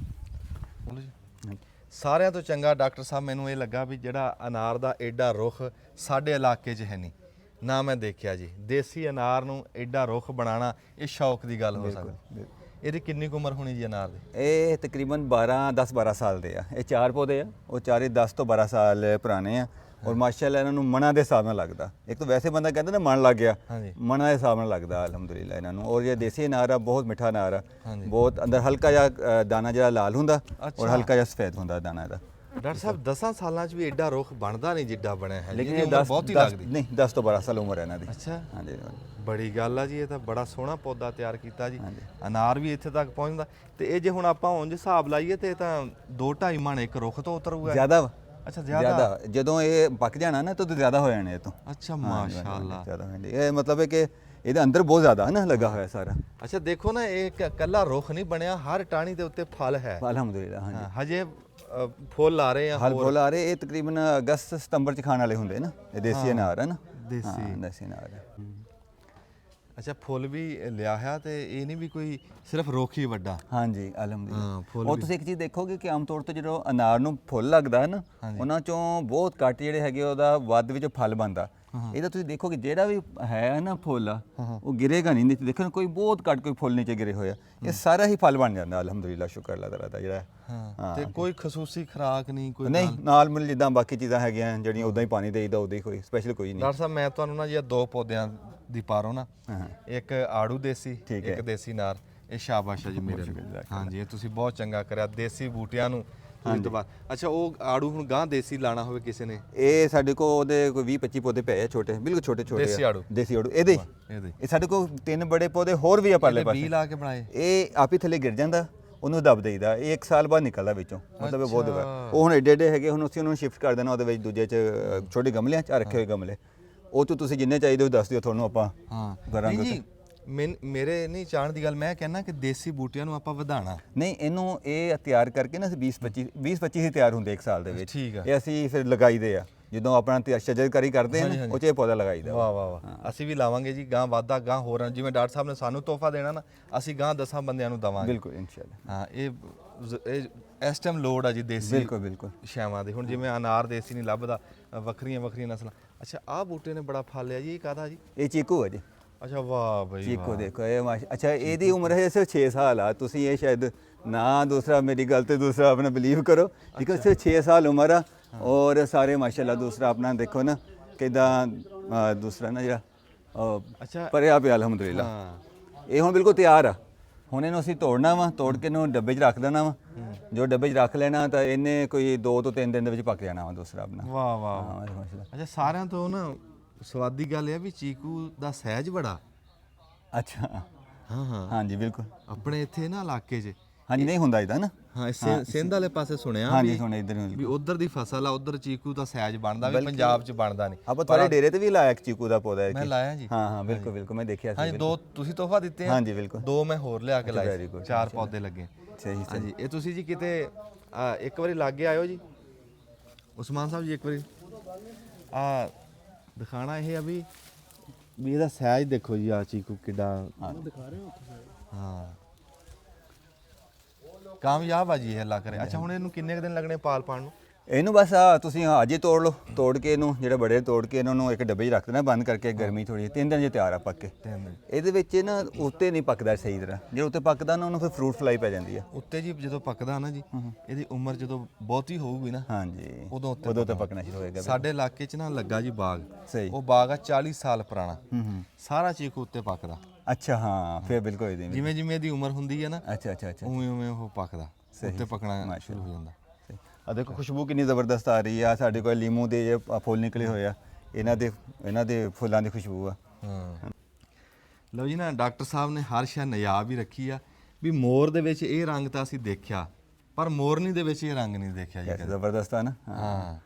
ਸਾਰਿਆਂ ਤੋਂ ਚੰਗਾ ਡਾਕਟਰ ਸਾਹਿਬ ਮੈਨੂੰ ਇਹ ਲੱਗਾ ਵੀ ਜਿਹੜਾ ਅਨਾਰ ਦਾ ਐਡਾ ਰੁੱਖ ਸਾਡੇ ਇਲਾਕੇ 'ਚ ਹੈ ਨਹੀਂ, ਨਾ ਮੈਂ ਦੇਖਿਆ ਜੀ। ਦੇਸੀ ਅਨਾਰ ਨੂੰ ਐਡਾ ਰੁੱਖ ਬਣਾਉਣਾ ਇਹ ਸ਼ੌਕ ਦੀ ਗੱਲ ਹੋ ਸਕਦੀ। ਇਹਦੀ ਕਿੰਨੀ ਕੁ ਉਮਰ ਹੋਣੀ ਜੀ ਅਨਾਰ ਦੀ? ਇਹ ਤਕਰੀਬਨ 10-12 ਸਾਲ ਦੇ ਆ। ਇਹ 4 ਪੌਦੇ ਆ, ਉਹ ਚਾਰੇ 10 ਤੋਂ 12 ਸਾਲ ਪੁਰਾਣੇ ਆ। ਔਰ ਮਾਸ਼ਾਅੱਲਾ ਇਹਨਾਂ ਨੂੰ ਮਣਾ ਦੇ ਹਿਸਾਬ ਨਾਲ ਲੱਗਦਾ। ਇੱਕ ਤਾਂ ਵੈਸੇ ਬੰਦਾ ਕਹਿੰਦਾ ਨਾ ਮਣ ਲੱਗ ਗਿਆ, ਹਾਂਜੀ। ਮਣਾ ਦੇ ਹਿਸਾਬ ਨਾਲ ਲੱਗਦਾ ਅਲਹਮਦੁਲਿਲਾ ਇਹਨਾਂ ਨੂੰ। ਔਰ ਇਹ ਦੇਸੀ ਅਨਾਰ ਆ, ਬਹੁਤ ਮਿੱਠਾ ਅਨਾਰ ਆ, ਹਾਂਜੀ। ਬਹੁਤ ਅੰਦਰ ਹਲਕਾ ਜਿਹਾ ਦਾਣਾ ਜਿਹੜਾ ਲਾਲ ਹੁੰਦਾ ਔਰ ਅੱਛਾ। ਹਲਕਾ ਜਿਹਾ ਸਫੈਦ ਹੁੰਦਾ ਦਾਣਾ ਇਹਦਾ। ਡਾਕਟਰ ਸਾਹਿਬ 10 ਸਾਲਾਂ 'ਚ ਵੀ ਐਡਾ ਰੁੱਖ ਬਣਦਾ ਨਹੀਂ ਜਿੱਡਾ ਬਣਿਆ ਹੈ, ਲੇਕਿਨ ਇਹਦੀ ਇਹ ਉਮਰ 10 ਬਹੁਤ ਹੀ ਲੱਗਦੀ। ਨਹੀਂ 10 ਤੋਂ 12 ਸਾਲ ਉਮਰ ਹੈ ਇਹਨਾਂ ਦੀ। ਅੱਛਾ, ਹਾਂਜੀ ਬੜੀ ਗੱਲ ਆ ਜੀ। ਇਹ ਤਾਂ ਬੜਾ ਸੋਹਣਾ ਪੌਦਾ ਤਿਆਰ ਕੀਤਾ ਜੀ। ਹਾਂਜੀ। ਅਨਾਰ ਵੀ ਇੱਥੇ ਤੱਕ ਪਹੁੰਚਦਾ। ਤੇ ਇਹ ਜੇ ਹੁਣ ਆਪਾਂ ਉਂਝ ਹਿਸਾਬ ਲਾਈਏ ਤੇ ਇਹ ਤਾਂ 2-2.5 ਮਣ ਇੱਕ ਰੁੱਖ ਤੋਂ ਉਤਰੂਗਾ। ਜ਼ਿਆਦਾ ਵਾ। ਅੱਛਾ, ਜ਼ਿਆਦਾ। ਜ਼ਿਆਦਾ ਜਦੋਂ ਇਹ ਪੱਕ ਜਾਣਾ ਨਾ ਤਾਂ ਜ਼ਿਆਦਾ ਹੋ ਜਾਣੇ ਇਹ ਤੋਂ। ਅੱਛਾ, ਮਾਸ਼ਾਅੱਲਾ। ਜ਼ਿਆਦਾ ਹਾਂਜੀ। ਇਹ ਮਤਲਬ ਹੈ ਕਿ ਇਹਦੇ ਅੰਦਰ ਬਹੁਤ ਜ਼ਿਆਦਾ ਹੈ ਨਾ ਲੱਗਾ ਹੋਇਆ ਸਾਰਾ। ਅੱਛਾ, ਦੇਖੋ ਨਾ, ਇਹ ਕੱਲਾ ਰੁੱਖ ਨਹੀਂ ਬਣਿਆ, ਹਰ ਟਾਹਣੀ ਦੇ ਉੱਤੇ ਫਲ ਹੈ। ਅਲਹਮਦੁਲਿਲਾ ਹਾਂਜੀ। ਹਾਂ, ਹਜੇ ਫੁੱਲ ਆ ਰਹੇ ਆ ਹਲ ਹੋਰ। ਫੁੱਲ ਆ ਰਹੇ। ਇਹ ਤਕਰੀਬਨ ਅਗਸਤ ਸਤੰਬਰ ਚ ਖਾਣ ਵਾਲੇ ਹੁੰਦੇ ਨਾ। ਇਹ ਦੇਸੀ ਅਨਾਰ ਹੈ ਨਾ। ਦੇਸੀ। ਹਾਂ, ਦੇਸੀ ਅਨਾਰ ਹੈ। ਅੱਛਾ, ਫੁੱਲ ਵੀ ਲਿਆ ਹੈ ਤੇ ਇਹ ਨਹੀਂ ਵੀ ਕੋਈ ਸਿਰਫ ਰੁੱਖ ਹੀ ਵੱਡਾ। ਹਾਂਜੀ ਹਾਂ, ਅਲਹਮਦੁਲਿਲਾ। ਫੁੱਲ ਉਹ ਵੀ। ਤੁਸੀਂ ਇੱਕ ਚੀਜ਼ ਦੇਖੋਗੇ ਕਿ ਆਮ ਤੌਰ ਤੇ ਜਦੋਂ ਅਨਾਰ ਨੂੰ ਫੁੱਲ ਲੱਗਦਾ ਹੈ ਨਾ, ਉਹਨਾਂ ਚੋਂ ਬਹੁਤ ਘੱਟ ਜਿਹੜੇ ਹੈਗੇ ਉਹਦਾ ਵੱਧ ਵਿੱਚ ਫਲ ਬਣਦਾ। ਇਹਦਾ ਤੁਸੀਂ ਦੇਖੋਗੇ ਜਿਹੜਾ ਵੀ ਹੈ ਨਾ ਫੁੱਲ ਆ, ਉਹ ਗਿਰੇਗਾ ਨਹੀਂ। ਨੀਚੇ ਦੇਖੋ ਨਾ, ਕੋਈ ਬਹੁਤ ਘੱਟ ਕੋਈ ਫੁੱਲ ਨੀਚੇ ਗਿਰੇ ਹੋਇਆ। ਇਹ ਸਾਰਾ ਹੀ ਫਲ ਬਣ ਜਾਂਦਾ ਅਲਹਮਦੁਲਿਲਾ, ਸ਼ੁਕਰ ਅੱਲਾਹ ਤਾਲਾ ਦਾ ਜਿਹੜਾ। ਹਾਂ, ਤੇ ਕੋਈ ਖਸੂਸੀ ਖੁਰਾਕ ਨਹੀਂ ਕੋਈ ਨਹੀਂ ਨਾਲ ਮਿਲ ਜਿੱਦਾਂ ਬਾਕੀ ਚੀਜ਼ਾਂ ਹੈਗੀਆਂ ਜਿਹੜੀਆਂ ਉਦਾਂ ਹੀ ਪਾਣੀ ਦੇਈਦਾ, ਉਦਾਂ ਹੀ ਕੋਈ ਸਪੈਸ਼ਲ ਕੋਈ ਨਹੀਂ। ਡਾਕਟਰ ਸਾਹਿਬ ਮੈਂ ਤੁਹਾਨੂੰ ਨਾ ਜੀ ਦੋ ਪੌਦਿਆਂ ਦੀ ਪਾਰੋ ਨਾ, ਇੱਕ ਆੜੂ ਦੇਸੀ, ਠੀਕ ਹੈ। ਇੱਕ ਦੇਸੀ ਨਾਰ। ਇਹ ਸ਼ਾਬਾਸ਼ ਹੈ ਜੀ ਮੇਰੇ ਲਈ। ਹਾਂਜੀ, ਇਹ ਤੁਸੀਂ ਬਹੁਤ ਚੰਗਾ ਕਰਿਆ। ਦੇਸੀ ਬੂਟਿਆਂ ਨੂੰ ਅੱਛਾ, ਉਹ ਆੜੂ ਹੁਣ ਗਾਂ ਦੇਸੀ ਲਾਣਾ ਹੋਵੇ ਕਿਸੇ ਨੇ? ਇਹ ਸਾਡੇ ਕੋਲ ਉਹਦੇ ਕੋਈ 20-25 ਪੌਦੇ ਪਏ ਆ, ਛੋਟੇ ਬਿਲਕੁਲ ਛੋਟੇ ਛੋਟੇ। ਦੇਸੀ ਆੜੂ? ਦੇਸੀ ਆੜੂ ਇਹਦੇ ਇਹ ਸਾਡੇ ਕੋਲ 3 ਬੜੇ ਪੌਦੇ ਹੋਰ ਵੀ ਆ ਪਰਲੇ ਇਹਦੇ ਬੀਜ ਪਾਸੇ। ਲਾ ਕੇ ਬਣਾਏ? ਇਹ ਆਪ ਹੀ ਥੱਲੇ ਗਿਰ ਜਾਂਦਾ, ਉਹਨੂੰ ਦੱਬ ਦੇਈਦਾ। ਇਹ 1 ਸਾਲ ਬਾਅਦ ਨਿਕਲਦਾ ਵਿੱਚੋਂ, ਮਤਲਬ ਇਹ ਬਹੁਤ ਵਾ। ਉਹ ਹੁਣ ਏਡੇ ਏਡੇ ਹੈਗੇ, ਹੁਣ ਅਸੀਂ ਉਹਨੂੰ ਸ਼ਿਫਟ ਕਰ ਦੇਣਾ ਉਹਦੇ ਵਿੱਚ ਦੂਜੇ ਚ ਛੋਟੇ ਗਮਲਿਆਂ ਚ ਰੱਖੇ ਹੋਏ ਗਮਲੇ। ਉਹ ਤੋਂ ਤੁਸੀਂ ਜਿੰਨੇ ਚਾਹੀਦੇ ਹੋ ਦੱਸ ਦਿਓ, ਤੁਹਾਨੂੰ ਆਪਾਂ ਕਰਾਂਗੇ। ਨਹੀਂ ਜੀ, ਮੇਰੇ ਨਹੀਂ ਚਾਹਣ ਦੀ ਗੱਲ, ਮੈਂ ਕਹਿੰਦਾ ਕਿ ਦੇਸੀ ਬੂਟਿਆਂ ਨੂੰ ਆਪਾਂ ਵਧਾਣਾ। ਨਹੀਂ, ਇਹਨੂੰ ਇਹ ਤਿਆਰ ਕਰਕੇ ਨਾ 20-25 ਹੀ ਤਿਆਰ ਹੁੰਦੇ 1 ਸਾਲ ਦੇ ਵਿੱਚ। ਠੀਕ ਆ। ਇਹ ਅਸੀਂ ਫਿਰ ਲਗਾਈਦੇ ਆ ਜਦੋਂ ਆਪਣਾ ਸ਼ਜਰਕਾਰੀ ਕਰਦੇ ਹਾਂ, ਉਹ 'ਚ ਇਹ ਪੌਦਾ ਲਗਾਈਦਾ। ਵਾਹ ਵਾਹ ਵਾਹ। ਅਸੀਂ ਵੀ ਲਾਵਾਂਗੇ ਜੀ, ਗਾਂ ਵਾਧਾ ਗਾਂ ਹੋਰ। ਜਿਵੇਂ ਡਾਕਟਰ ਸਾਹਿਬ ਨੇ ਸਾਨੂੰ ਤੋਹਫਾ ਦੇਣਾ ਨਾ, ਅਸੀਂ ਗਾਂ 10 ਬੰਦਿਆਂ ਨੂੰ ਦਵਾਂਗੇ। ਬਿਲਕੁਲ ਇਨਸ਼ਾਅੱਲਾ। ਹਾਂ, ਇਹ ਇਸ ਟਾਈਮ ਲੋੜ ਆ ਜੀ ਦੇਸੀ ਬਿਲਕੁਲ ਸ਼ੈਵਾਂ ਦੀ। ਹੁਣ ਜਿਵੇਂ ਅਨਾਰ ਦੇਸੀ ਨਹੀਂ ਲੱਭਦਾ, ਵੱਖਰੀਆਂ ਨਸਲਾਂ। ਅੱਛਾ, ਆਹ ਬੂਟੇ ਨੇ ਬੜਾ ਫਲ ਲਿਆ ਜੀ, ਇਹ ਕਾਹਦਾ ਜੀ? ਇਹ ਚੀਕੂ ਹੈ ਜੀ। ਅੱਛਾ, ਵਾਹ ਬਈ ਚੀਕੂ ਦੇਖੋ ਇਹ ਅੱਛਾ, ਇਹਦੀ ਉਮਰ ਹੈ ਸਿਰਫ 6 ਸਾਲ ਆ। ਤੁਸੀਂ ਇਹ ਸ਼ਾਇਦ ਨਾ ਦੂਸਰਾ ਮੇਰੀ ਗੱਲ ਤੇ ਦੂਸਰਾ ਆਪਣਾ ਬਿਲੀਵ ਕਰੋ, ਬਿਕਾਜ਼ ਸਿਰਫ 6 ਸਾਲ ਉਮਰ ਆ। ਔਰ ਸਾਰੇ ਮਾਸ਼ਾਅੱਲਾ ਦੂਸਰਾ ਆਪਣਾ ਦੇਖੋ ਨਾ ਕਿਦਾਂ ਦੂਸਰਾ ਨਾ ਜਿਹੜਾ ਅੱਛਾ ਪਰਿਆ ਪਿਆ ਅਲਹਮਦੁਲਿਲਾ। ਇਹ ਹੁਣ ਬਿਲਕੁਲ ਤਿਆਰ ਆ। ਹੁਣ ਇਹਨੂੰ ਅਸੀਂ ਤੋੜਨਾ ਵਾ, ਤੋੜ ਕੇ ਇਹਨੂੰ ਡੱਬੇ 'ਚ ਰੱਖ ਦੇਣਾ ਵਾ। ਜੋ ਡੱਬੇ 'ਚ ਰੱਖ ਲੈਣਾ ਤਾਂ ਇਹਨੇ ਕੋਈ 2 ਤੋਂ 3 ਦਿਨ ਦੇ ਵਿੱਚ ਪੱਕ ਜਾਣਾ ਵਾ ਦੂਸਰਾ ਆਪਣਾ। ਵਾਹ ਵਾਹ। ਹਾਂ ਮਾਸ਼ਾਅੱਲਾ। ਅੱਛਾ, ਸਾਰਿਆਂ ਤੋਂ ਨਾ ਸਵਾਦੀ ਗੱਲ ਇਹ ਆ ਵੀ ਚੀਕੂ ਦਾ ਸਾਈਜ਼ ਬੜਾ। ਅੱਛਾ ਹਾਂ ਹਾਂਜੀ ਬਿਲਕੁਲ। ਆਪਣੇ ਇੱਥੇ ਨਾ ਇਲਾਕੇ 'ਚ ਹਾਂਜੀ ਨਹੀਂ ਹੁੰਦਾ ਇਹਦਾ ਨਾ। ਹਾਂ, ਸਿੰਧ ਵਾਲੇ ਪਾਸੇ ਸੁਣਿਆ ਹਾਂਜੀ ਸੁਣ ਇੱਧਰ ਵੀ ਉਧਰ ਦੀ ਫਸਲ ਆ, ਉਧਰ ਚੀਕੂ ਦਾ ਸਾਈਜ਼ ਬਣਦਾ, ਵੀ ਪੰਜਾਬ 'ਚ ਬਣਦਾ ਨਹੀਂ। ਆਪਾਂ ਤੁਹਾਡੇ ਡੇਰੇ ਤੇ ਵੀ ਲਾਇਆ ਇੱਕ ਚੀਕੂ ਦਾ ਪੌਦਾ ਹੈ। ਮੈਂ ਲਾਇਆ ਜੀ। ਹਾਂ ਬਿਲਕੁਲ ਬਿਲਕੁਲ, ਮੈਂ ਦੇਖਿਆ ਸੀ। ਹਾਂਜੀ, 2 ਤੁਸੀਂ ਤੋਹਫਾ ਦਿੱਤੇ ਆ? ਹਾਂਜੀ ਬਿਲਕੁਲ। 2 ਮੈਂ ਹੋਰ ਲਿਆ ਕੇ ਲਾਏ, very good, 4 ਪੌਦੇ ਲੱਗੇ। ਸਹੀ ਹਾਂਜੀ, ਇਹ ਤੁਸੀਂ ਜੀ ਕਿਤੇ ਇੱਕ ਵਾਰੀ ਲਾਗੇ ਆਇਓ ਜੀ ਉਸਮਾਨ ਸਾਹਿਬ ਜੀ, ਇੱਕ ਵਾਰੀ ਦਿਖਾਣਾ ਇਹ ਆ ਵੀ ਇਹਦਾ ਸਾਈਜ਼ ਦੇਖੋ ਜੀ। ਆ ਚੀਕੂ ਕਿੱਡਾ ਦਿਖਾ ਰਹੇ ਹੋ? ਹਾਂ, ਕਾਮਯਾਬ ਆ ਜੀ ਇਹ ਅੱਲਾ ਕਰੇ। ਅੱਛਾ, ਹੁਣ ਇਹਨੂੰ ਕਿੰਨੇ ਕੁ ਦਿਨ ਲੱਗਣੇ ਪਾਲ ਪਾਣ ਨੂੰ? ਇਹਨੂੰ ਬਸ ਤੁਸੀਂ ਅੱਜ ਹੀ ਤੋੜ ਲਓ। ਤੋੜ ਕੇ ਇਹਨੂੰ ਜਿਹੜੇ ਬੜੇ ਤੋੜ ਕੇ ਇਹਨਾਂ ਨੂੰ ਇੱਕ ਡੱਬੇ 'ਚ ਰੱਖ ਦੇਣਾ ਬੰਦ ਕਰਕੇ। ਗਰਮੀ ਥੋੜੀ 3 ਦਿਨ 'ਚ ਤਿਆਰ ਆ ਪੱਕ ਕੇ। ਇਹਦੇ ਵਿੱਚ ਨਾ ਉੱਤੇ ਨਹੀਂ ਪੱਕਦਾ ਸਹੀ ਤਰ੍ਹਾਂ। ਜੇ ਉੱਤੇ ਪੱਕਦਾ ਨਾ ਉਹਨੂੰ ਫਿਰ ਫਰੂਟ ਫਲਾਈ ਪੈ ਜਾਂਦੀ ਆ ਉੱਤੇ ਜੀ। ਜਦੋਂ ਪੱਕਦਾ ਨਾ ਜੀ, ਇਹਦੀ ਉਮਰ ਜਦੋਂ ਬਹੁਤੀ ਹੋਊਗੀ ਨਾ, ਹਾਂਜੀ ਉਦੋਂ ਤੇ ਪੱਕਣਾ ਸ਼ੁਰੂ ਹੋਏਗਾ। ਸਾਡੇ ਇਲਾਕੇ 'ਚ ਨਾ ਲੱਗਾ ਜੀ ਬਾਗ। ਸਹੀ। ਉਹ ਬਾਗ ਆ 40 ਸਾਲ ਪੁਰਾਣਾ। ਸਾਰਾ ਚੀਕੂ ਉੱਤੇ ਪੱਕਦਾ। ਅੱਛਾ ਹਾਂ, ਫਿਰ ਬਿਲਕੁਲ ਇਹਦੀ ਜਿਵੇਂ ਇਹਦੀ ਉਮਰ ਹੁੰਦੀ ਹੈ ਨਾ, ਅੱਛਾ ਉਵੇਂ ਉਹ ਪੱਕਦਾ, ਉੱਤੇ ਪੱਕਣਾ ਸ਼ੁਰੂ ਹੋ ਜਾਂਦਾ। ਆ ਦੇਖੋ ਖੁਸ਼ਬੂ ਕਿੰਨੀ ਜ਼ਬਰਦਸਤ ਆ ਰਹੀ ਆ। ਸਾਡੇ ਕੋਲ ਲੀਮੂ ਦੇ ਜੇ ਫੁੱਲ ਨਿਕਲੇ ਹੋਏ ਆ, ਇਹਨਾਂ ਦੇ ਫੁੱਲਾਂ ਦੀ ਖੁਸ਼ਬੂ ਆ। ਹਾਂ ਲਓ ਜੀ ਨਾ ਡਾਕਟਰ ਸਾਹਿਬ ਨੇ ਹਰ ਸ਼ੈ ਨਿਯਾਬ ਵੀ ਰੱਖੀ ਆ ਵੀ ਮੋਰ ਦੇ ਵਿੱਚ ਇਹ ਰੰਗ ਤਾਂ ਅਸੀਂ ਦੇਖਿਆ ਪਰ ਮੋਰਨੀ ਦੇ ਵਿੱਚ ਇਹ ਰੰਗ ਨਹੀਂ ਦੇਖਿਆ ਜੀ। ਜ਼ਬਰਦਸਤ ਆ ਨਾ। ਹਾਂ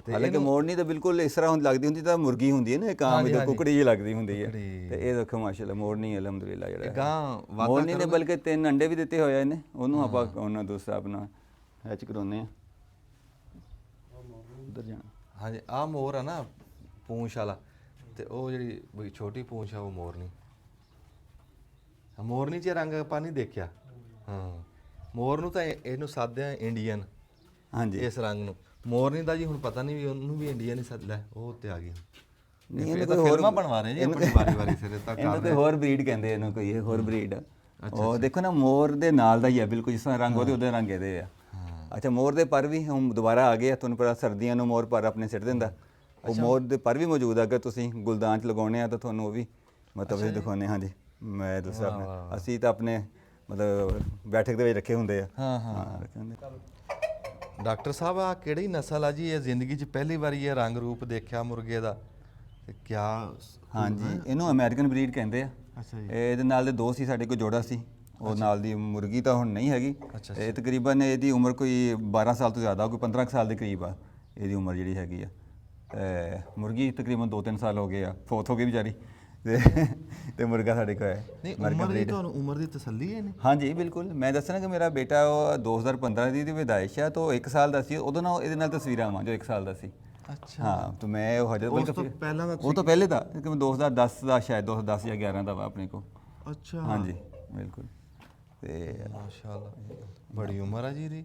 ਹਾਲਾਂਕਿ ਮੋਰਨੀ ਤਾਂ ਬਿਲਕੁਲ ਇਸ ਤਰ੍ਹਾਂ ਲੱਗਦੀ ਹੁੰਦੀ ਤਾਂ ਮੁਰਗੀ ਹੁੰਦੀ ਹੈ ਨਾ, ਇੱਕ ਆਮ ਜਿਹੀ ਕੁਕੜੀ ਜਿਹੀ ਲੱਗਦੀ ਹੁੰਦੀ ਹੈ। ਤੇ ਇਹ ਦੇਖੋ ਮਾਸ਼ਾਅੱਲਾ ਮੋਰਨੀ ਅਲਹਮਦੁਲਿਲਾ ਜਿਹੜਾ ਗਾਂ ਮੋਰਨੀ ਨੇ ਬਲਕਿ 3 ਅੰਡੇ ਵੀ ਦਿੱਤੇ ਹੋਏ ਆ ਇਹਨੇ, ਉਹਨੂੰ ਆਪਾਂ ਉਹਨਾਂ ਦੂਸਰਾ ਆਪਣਾ ਹੈਚ ਕਰਾਉਂਦੇ ਆ। ਉਧਰ ਜਾਣਾ। ਹਾਂਜੀ ਆਹ ਮੋਰ ਆ ਨਾ ਪੂੰਛ ਵਾਲਾ, ਤੇ ਉਹ ਜਿਹੜੀ ਬਈ ਛੋਟੀ ਪੂੰਛ ਆ ਉਹ ਮੋਰਨੀ। ਮੋਰਨੀ 'ਚ ਰੰਗ ਆਪਾਂ ਨਹੀਂ ਦੇਖਿਆ। ਹਾਂ ਮੋਰ ਨੂੰ ਤਾਂ ਇਹਨੂੰ ਸਾਦੇ ਆ ਇੰਡੀਅਨ, ਹਾਂਜੀ ਇਸ ਰੰਗ ਨੂੰ। ਮੋਰਨੀ ਦਾ ਜੀ ਹੁਣ ਪਤਾ ਨਹੀਂ ਵੀ ਉਹਨੂੰ ਵੀ ਇੰਡੀਅਨ ਹੀ ਸੱਦ ਲੈ, ਉਹ ਉੱਤੇ ਆ ਗਈ। ਨਹੀਂ ਇਹ ਤਾਂ ਫਿਲਮਾਂ ਬਣਵਾ ਰਹੇ ਜੀ ਆਪਣੀ ਵਾਰੀ ਸਿਰੇ ਤੱਕ। ਇਹਨੂੰ ਕੋਈ ਹੋਰ ਬਰੀਡ ਕਹਿੰਦੇ, ਇਹਨੂੰ ਕੋਈ ਇਹ ਹੋਰ ਬਰੀਡ ਆ। ਉਹ ਦੇਖੋ ਨਾ ਮੋਰ ਦੇ ਨਾਲ ਦਾ ਹੀ ਆ ਬਿਲਕੁਲ, ਜਿਸ ਤਰ੍ਹਾਂ ਰੰਗ ਉਹਦੇ ਉਹਦੇ ਰੰਗ ਇਹਦੇ ਆ। ਅੱਛਾ ਮੋਰ ਦੇ ਪਰ ਵੀ ਹੁਣ ਦੁਬਾਰਾ ਆ ਗਏ ਆ, ਤੁਹਾਨੂੰ ਪਤਾ ਸਰਦੀਆਂ ਨੂੰ ਮੋਰ ਪਰ ਆਪਣੇ ਸਿੱਟ ਦਿੰਦਾ। ਉਹ ਮੋਰ ਦੇ ਪਰ ਵੀ ਮੌਜੂਦ ਆ, ਅਗਰ ਤੁਸੀਂ ਗੁਲਦਾਨ 'ਚ ਲਗਾਉਣੇ ਆ ਤਾਂ ਤੁਹਾਨੂੰ ਉਹ ਵੀ ਮਤਲਬ ਇਹ ਦਿਖਾਉਂਦੇ। ਹਾਂਜੀ ਮੈਂ ਦੱਸਿਆ ਆਪਣੇ, ਅਸੀਂ ਤਾਂ ਆਪਣੇ ਮਤਲਬ ਬੈਠਕ ਦੇ ਵਿੱਚ ਰੱਖੇ ਹੁੰਦੇ ਆ। ਹਾਂ ਰੱਖੇ ਹੁੰਦੇ। ਡਾਕਟਰ ਸਾਹਿਬ ਆ ਕਿਹੜੀ ਨਸਲ ਆ ਜੀ ਇਹ? ਜ਼ਿੰਦਗੀ 'ਚ ਪਹਿਲੀ ਵਾਰੀ ਇਹ ਰੰਗ ਰੂਪ ਦੇਖਿਆ ਮੁਰਗੇ ਦਾ, ਤੇ ਕਿਆ? ਹਾਂਜੀ ਇਹਨੂੰ ਅਮਰੀਕਨ ਬਰੀਡ ਕਹਿੰਦੇ ਆ। ਅੱਛਾ ਜੀ। ਇਹਦੇ ਨਾਲ ਦੇ ਦੋ ਸੀ ਸਾਡੇ ਕੋਲ ਜੋੜਾ ਸੀ, ਉਹ ਨਾਲ ਦੀ ਮੁਰਗੀ ਤਾਂ ਹੁਣ ਨਹੀਂ ਹੈਗੀ। ਇਹ ਤਕਰੀਬਨ ਇਹਦੀ ਉਮਰ ਕੋਈ 12 ਸਾਲ ਤੋਂ ਜ਼ਿਆਦਾ, ਕੋਈ 15 ਸਾਲ ਦੇ ਕਰੀਬ ਆ ਇਹਦੀ ਉਮਰ ਜਿਹੜੀ ਹੈਗੀ ਆ। ਮੁਰਗੀ ਤਕਰੀਬਨ 2-3 ਸਾਲ ਹੋ ਗਏ ਆ, ਫੌਤ ਹੋ ਗਈ ਵਿਚਾਰੀ। ਤੇ ਮੁਰਗਾ ਸਾਡੇ ਕੋਲ ਹੈ। ਨਹੀਂ ਉਮਰ ਦੀ ਤੁਹਾਨੂੰ ਉਮਰ ਦੀ ਤਸੱਲੀ ਹੈ ਨਹੀਂ? ਹਾਂਜੀ ਬਿਲਕੁਲ। ਮੈਂ ਦੱਸਣਾ ਕਿ ਮੇਰਾ ਬੇਟਾ ਉਹ 2015 ਦੀ ਵਿਦਾਇਸ਼ ਆ, ਤਾਂ 1 ਸਾਲ ਦਾ ਸੀ ਉਦੋਂ ਨਾਲ, ਇਹਦੇ ਨਾਲ ਤਸਵੀਰਾਂ ਵਾਂ ਜੋ 1 ਸਾਲ ਦਾ ਸੀ। ਅੱਛਾ ਹਾਂ ਤਾਂ ਮੈਂ ਉਹ ਹਜੇ ਉਸ ਤੋਂ ਪਹਿਲਾਂ ਦਾ ਉਹ ਤੋਂ ਪਹਿਲੇ ਦਾ, ਕਿ 2010 ਦਾ ਸ਼ਾਇਦ 2010 ਜਾਂ 11 ਦਾ ਵਾ ਆਪਣੇ ਕੋਲ। ਅੱਛਾ ਹਾਂਜੀ ਬਿਲਕੁਲ। ਤੇ ਮਾਸ਼ਾਅੱਲਾ ਬੜੀ ਉਮਰ ਆ ਜੀ ਇਹਦੀ।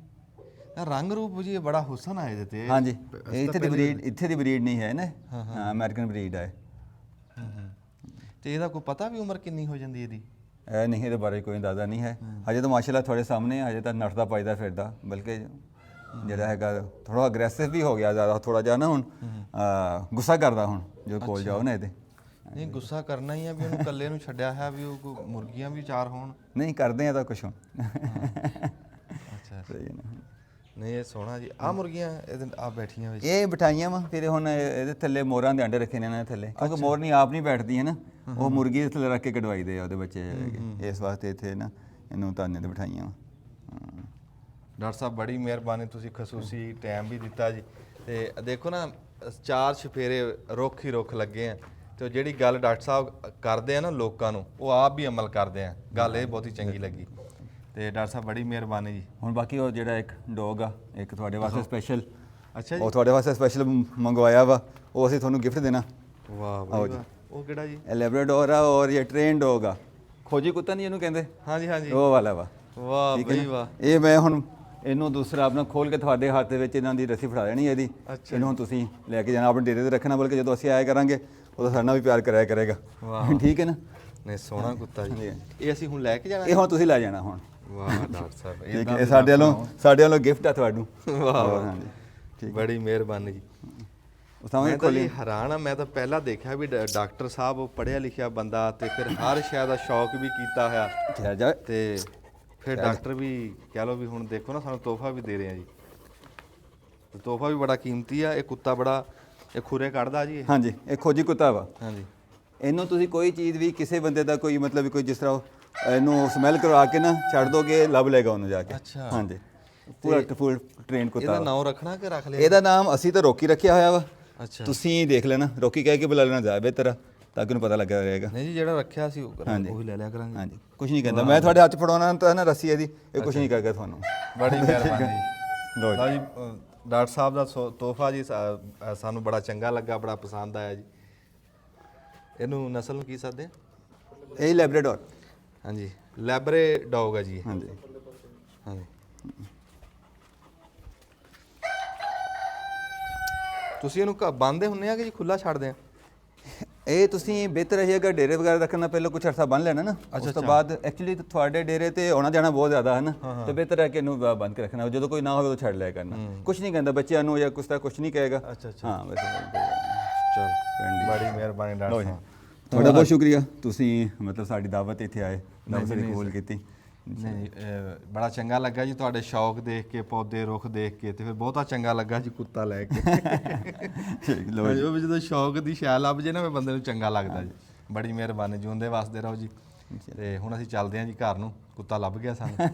ਇਹ ਰੰਗ ਰੂਪ ਜੀ ਬੜਾ ਹੁਸਨ ਆ ਇਹਦੇ ਤੇ। ਹਾਂਜੀ ਇਹ ਇੱਥੇ ਦੀ ਬਰੀਡ ਨਹੀਂ ਹੈ ਨਾ। ਹਾਂ ਅਮਰੀਕਨ ਬਰੀਡ ਹੈ। ਤੇ ਇਹਦਾ ਕੋਈ ਪਤਾ ਵੀ ਉਮਰ ਕਿੰਨੀ ਹੋ ਜਾਂਦੀ ਇਹਦੀ? ਇਹ ਨਹੀਂ, ਇਹਦੇ ਬਾਰੇ ਕੋਈ ਅੰਦਾਜ਼ਾ ਨਹੀਂ ਹੈ ਹਜੇ ਤਾਂ। ਮਾਸ਼ਾਅੱਲਾ ਤੁਹਾਡੇ ਸਾਹਮਣੇ ਹਜੇ ਤਾਂ ਨੱਠਦਾ ਭੱਜਦਾ ਫਿਰਦਾ, ਬਲਕਿ ਜਿਹੜਾ ਹੈਗਾ ਥੋੜਾ ਅਗਰੈਸਿਵ ਵੀ ਹੋ ਗਿਆ ਜ਼ਿਆਦਾ, ਥੋੜਾ ਜਿਹਾ ਨਾ ਹੁਣ ਗੁੱਸਾ ਕਰਦਾ ਹੁਣ ਜੋ ਕੋਲ ਜਾਓ ਨਾ ਇਹਦੇ। ਨਹੀਂ ਗੁੱਸਾ ਕਰਨਾ ਹੀ ਆ ਵੀ ਉਹਨੂੰ ਇਕੱਲੇ ਨੂੰ ਛੱਡਿਆ ਹੈ, ਵੀ ਉਹ ਕੋਈ ਮੁਰਗੀਆਂ ਵੀ 4 ਹੋਣ। ਨਹੀਂ ਕਰਦੇ ਆ ਤਾਂ ਕੁਛ ਹੁਣ। ਅੱਛਾ ਸਹੀ ਹੈ ਨਾ। ਨਹੀਂ ਇਹ ਸੋਹਣਾ ਜੀ। ਆ ਮੁਰਗੀਆਂ ਇਹਦੇ ਆ ਬੈਠੀਆਂ ਵਿੱਚ? ਇਹ ਬਿਠਾਈਆਂ ਵਾ, ਫਿਰ ਹੁਣ ਇਹਦੇ ਥੱਲੇ ਮੋਰਾਂ ਦੇ ਅੰਡੇ ਰੱਖੇ ਨੇ ਇਹਨਾਂ ਥੱਲੇ, ਕਿਉਂਕਿ ਮੋਰ ਨਹੀਂ ਆਪ ਨਹੀਂ ਬੈਠਦੀ ਹੈ ਨਾ, ਉਹ ਮੁਰਗੀ ਦੇ ਥੱਲੇ ਰੱਖ ਕੇ ਕਢਵਾਈਦੇ ਆ ਉਹਦੇ ਬੱਚੇ ਹੈਗੇ। ਇਸ ਵਾਸਤੇ ਇੱਥੇ ਨਾ ਇਹਨੂੰ ਤਾਨੇ ਤੇ ਬਿਠਾਈਆਂ ਵਾ। ਡਾਕਟਰ ਸਾਹਿਬ ਬੜੀ ਮਿਹਰਬਾਨੀ, ਤੁਸੀਂ ਖਸੂਸੀ ਟਾਈਮ ਵੀ ਦਿੱਤਾ ਜੀ। ਤੇ ਦੇਖੋ ਨਾ 4 ਛਫੇਰੇ ਰੁੱਖ ਹੀ ਰੁੱਖ ਲੱਗੇ ਆ, ਤੇ ਜਿਹੜੀ ਗੱਲ ਡਾਕਟਰ ਸਾਹਿਬ ਕਰਦੇ ਆ ਨਾ ਲੋਕਾਂ ਨੂੰ, ਉਹ ਆਪ ਵੀ ਅਮਲ ਕਰਦੇ ਆ। ਗੱਲ ਇਹ ਬਹੁਤ ਹੀ ਚੰਗੀ ਲੱਗੀ। ਤੇ ਡਾਕਟਰ ਸਾਹਿਬ ਬੜੀ ਮਿਹਰਬਾਨੀ ਜੀ। ਹੁਣ ਬਾਕੀ ਉਹ ਜਿਹੜਾ ਇੱਕ ਡੌਗ ਆ, ਇੱਕ ਤੁਹਾਡੇ ਵਾਸਤੇ ਸਪੈਸ਼ਲ, ਅੱਛਾ ਜੀ, ਉਹ ਤੁਹਾਡੇ ਵਾਸਤੇ ਸਪੈਸ਼ਲ ਮੰਗਵਾਇਆ ਵਾ, ਉਹ ਅਸੀਂ ਤੁਹਾਨੂੰ ਗਿਫਟ ਦੇਣਾ। ਵਾਹ ਵਾਹ। ਉਹ ਕਿਹੜਾ ਜੀ? ਇਹ ਲੈਬਰਾਡੋਰ ਆ ਔਰ ਇਹ ਟ੍ਰੇਨ ਡੌਗ ਆ, ਖੋਜੀ ਕੁੱਤਾ ਨਹੀਂ ਇਹਨੂੰ ਕਹਿੰਦੇ। ਹਾਂਜੀ ਹਾਂਜੀ ਉਹ ਵਾਲਾ ਵਾ। ਵਾਹ ਬਈ ਵਾਹ। ਇਹ ਮੈਂ ਹੁਣ ਇਹਨੂੰ ਦੂਸਰਾ ਆਪਣਾ ਖੋਲ ਕੇ ਤੁਹਾਡੇ ਹੱਥ ਦੇ ਵਿੱਚ ਇਹਨਾਂ ਦੀ ਰੱਸੀ ਫੜਾ ਦੇਣੀ ਇਹਦੀ। ਇਹਨੂੰ ਹੁਣ ਤੁਸੀਂ ਲੈ ਕੇ ਜਾਣਾ, ਆਪਣੇ ਡੇਰੇ ਤੇ ਰੱਖਣਾ, ਬਲਕਿ ਜਦੋਂ ਅਸੀਂ ਆਇਆ ਕਰਾਂਗੇ ਉਦੋਂ ਸਾਡੇ ਨਾਲ ਵੀ ਪਿਆਰ ਕਰਿਆ ਕਰੇਗਾ। ਠੀਕ ਹੈ ਨਾ? ਨਹੀਂ ਸੋਹਣਾ ਕੁੱਤਾ ਜੀ। ਇਹ ਅਸੀਂ ਹੁਣ ਲੈ ਕੇ ਜਾਣਾ? ਇਹ ਹੁਣ ਤੁਸੀਂ ਲੈ ਜਾਣਾ ਹੁਣ। ਵਾਹ ਡਾਕਟਰ ਸਾਹਿਬ ਇਹ ਸਾਡੇ ਵੱਲੋਂ ਗਿਫਟ ਆ ਤੁਹਾਨੂੰ। ਵਾਹ ਹਾਂਜੀ ਠੀਕ, ਬੜੀ ਮਿਹਰਬਾਨੀ ਜੀ। ਮੈਂ ਤਾਂ ਜੀ ਹੈਰਾਨ ਆ, ਮੈਂ ਤਾਂ ਪਹਿਲਾਂ ਦੇਖਿਆ ਵੀ ਡਾਕਟਰ ਸਾਹਿਬ ਪੜ੍ਹਿਆ ਲਿਖਿਆ ਬੰਦਾ, ਤੇ ਫਿਰ ਹਰ ਸ਼ੈ ਦਾ ਸ਼ੌਕ ਵੀ ਕੀਤਾ ਹੋਇਆ, ਤੇ ਫਿਰ ਡਾਕਟਰ ਵੀ ਕਹਿ ਲਓ ਵੀ ਹੁਣ ਦੇਖੋ ਨਾ ਸਾਨੂੰ ਤੋਹਫਾ ਵੀ ਦੇ ਰਹੇ ਆ ਜੀ। ਤੋਹਫਾ ਵੀ ਬੜਾ ਕੀਮਤੀ ਆ। ਇਹ ਕੁੱਤਾ ਬੜਾ ਇਹ ਖੁਰੇ ਕੱਢਦਾ ਜੀ। ਹਾਂਜੀ ਇਹ ਖੋਜੀ ਕੁੱਤਾ ਵਾ। ਹਾਂਜੀ ਇਹਨੂੰ ਤੁਸੀਂ ਕੋਈ ਚੀਜ਼ ਵੀ ਕਿਸੇ ਬੰਦੇ ਦਾ ਕੋਈ ਮਤਲਬ ਕੋਈ ਜਿਸ ਤਰ੍ਹਾਂ ਇਹਨੂੰ ਸਮੈਲ ਕਰਵਾ ਕੇ ਨਾ ਛੱਡ ਦੋਗੇ, ਲੱਭ ਲਏਗਾ ਉਹਨੂੰ ਜਾ ਕੇ। ਅੱਛਾ ਹਾਂਜੀ ਪੂਰਾ ਫੁੱਲ ਟ੍ਰੇਨ ਕੁੱਤਾ। ਇਹਦਾ ਨਾਮ ਰੱਖਣਾ ਕਿ ਰੱਖ ਲਿਆ? ਇਹਦਾ ਨਾਮ ਅਸੀਂ ਤਾਂ ਰੋਕੀ ਰੱਖਿਆ ਹੋਇਆ ਵਾ। ਅੱਛਾ ਤੁਸੀਂ ਦੇਖ ਲੈਣਾ, ਰੋਕੀ ਕਹਿ ਕੇ ਬੁਲਾ ਲੈਣਾ ਜਾ ਬਿਹਤਰ, ਤਾਂ ਕਿ ਉਹਨੂੰ ਪਤਾ ਲੱਗਾ ਰਹੇਗਾ। ਨਹੀਂ ਜੀ ਜਿਹੜਾ ਰੱਖਿਆ ਸੀ ਉਹ ਹੀ ਲੈ ਲਿਆ ਕਰਾਂਗੇ। ਹਾਂਜੀ ਕੁਝ ਨਹੀਂ ਕਹਿੰਦਾ, ਮੈਂ ਤੁਹਾਡੇ ਹੱਥ ਫੜਾਉਣਾ ਤਾਂ ਨਾ ਰੱਸੀ ਇਹਦੀ, ਇਹ ਕੁਝ ਨਹੀਂ ਕਹੇਗਾ ਤੁਹਾਨੂੰ। ਬੜੀ ਮਿਹਰਬਾਨੀ ਜੀ। ਲਓ ਲਓ ਜੀ ਡਾਕਟਰ ਸਾਹਿਬ ਦਾ ਤੋਹਫਾ ਜੀ ਸਾਨੂੰ ਬੜਾ ਚੰਗਾ ਲੱਗਾ, ਬੜਾ ਪਸੰਦ ਆਇਆ ਜੀ। ਇਹਨੂੰ ਨਸਲ ਨੂੰ ਕੀ ਸੱਦੇ? ਇਹ ਲੈਬਰਾਡੋਰ। ਹਾਂਜੀ ਲੈਬਰੇ ਡੌਗ ਹੈ ਜੀ। ਹਾਂਜੀ ਹਾਂਜੀ ਤੁਸੀਂ ਇਹਨੂੰ ਬੰਨ੍ਹਦੇ ਹੁੰਦੇ ਆ ਕਿ ਜੀ ਖੁੱਲਾ ਛੱਡਦੇ ਆ? ਇਹ ਤੁਸੀਂ ਬਿਹਤਰ ਰਹੇਗਾ ਡੇਰੇ ਵਗੈਰਾ ਰੱਖਣ ਨਾਲ ਪਹਿਲਾਂ ਕੁਝ ਅਰਸਾ ਬੰਨ ਲੈਣਾ ਨਾ, ਉਸ ਤੋਂ ਬਾਅਦ ਐਕਚੁਅਲੀ ਤੁਹਾਡੇ ਡੇਰੇ ਤੇ ਆਉਣਾ ਜਾਣਾ ਬਹੁਤ ਜ਼ਿਆਦਾ ਹੈ ਨਾ, ਤੇ ਬਿਹਤਰ ਹੈ ਕਿ ਇਹਨੂੰ ਬੰਦ ਕੇ ਰੱਖਣਾ, ਜਦੋਂ ਕੋਈ ਨਾ ਹੋਵੇ ਉਦੋਂ ਛੱਡ ਲਿਆ ਕਰਨਾ। ਕੁਝ ਨਹੀਂ ਕਹਿੰਦਾ ਬੱਚਿਆਂ ਨੂੰ ਜਾਂ ਕੁਛ ਤਾਂ ਕੁਝ ਨਹੀਂ ਕਹੇਗਾ। ਹਾਂ ਵੈਸੇ ਚਲ ਬੜੀ ਮਿਹਰਬਾਨੀ ਡਾਕਟਰ ਸਾਹਿਬ, ਤੁਹਾਡਾ ਬਹੁਤ ਸ਼ੁਕਰੀਆ, ਤੁਸੀਂ ਮਤਲਬ ਸਾਡੀ ਦਾਵਤ ਇੱਥੇ ਆਏ, ਦਾਵਤ ਸਾਡੀ ਕਬੂਲ ਕੀਤੀ। ਨਹੀਂ ਬੜਾ ਚੰਗਾ ਲੱਗਾ ਜੀ ਤੁਹਾਡੇ ਸ਼ੌਕ ਦੇਖ ਕੇ, ਪੌਦੇ ਰੁੱਖ ਦੇਖ ਕੇ, ਤੇ ਫਿਰ ਬਹੁਤਾ ਚੰਗਾ ਲੱਗਾ ਜੀ ਕੁੱਤਾ ਲੈ ਕੇ। ਲਓ ਜੀ। ਉਹ ਵੀ ਜਦੋਂ ਸ਼ੌਕ ਦੀ ਸ਼ੈ ਲੱਭ ਜੇ ਨਾ ਫਿਰ ਬੰਦੇ ਨੂੰ ਚੰਗਾ ਲੱਗਦਾ ਜੀ। ਬੜੀ ਮਿਹਰਬਾਨੀ, ਜਿਉਂਦੇ ਵਸਦੇ ਰਹੋ ਜੀ। ਤੇ ਹੁਣ ਅਸੀਂ ਚੱਲਦੇ ਹਾਂ ਜੀ ਘਰ ਨੂੰ, ਕੁੱਤਾ ਲੱਭ ਗਿਆ ਸਾਨੂੰ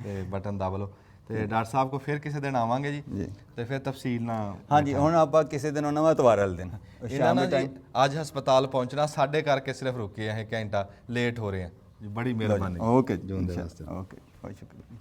ਤੇ ਬਟਨ ਦਬ ਲਓ। ਤੇ ਡਾਕਟਰ ਸਾਹਿਬ ਕੋ ਫਿਰ ਕਿਸੇ ਦਿਨ ਆਵਾਂਗੇ ਜੀ ਤੇ ਫਿਰ ਤਫਸੀਲ ਨਾਲ। ਹਾਂਜੀ, ਹੁਣ ਆਪਾਂ ਕਿਸੇ ਦਿਨ ਉਹਨਾਂ ਐਤਵਾਰ ਵਾਲੇ ਦਿਨ ਇਹਨਾਂ ਨਾਲ ਜੀ ਅੱਜ ਹਸਪਤਾਲ ਪਹੁੰਚਣਾ ਸਾਡੇ ਕਰਕੇ ਸਿਰਫ ਰੁਕੇ ਆ, ਇਹ ਘੰਟਾ ਲੇਟ ਹੋ ਰਹੇ ਆ ਜੀ। ਬੜੀ ਮਿਹਰਬਾਨੀ। ਓਕੇ ਜਿਉਂਦੇ ਵਾਸਤੇ। ਓਕੇ, ਬਹੁਤ ਸ਼ੁਕਰੀਆ।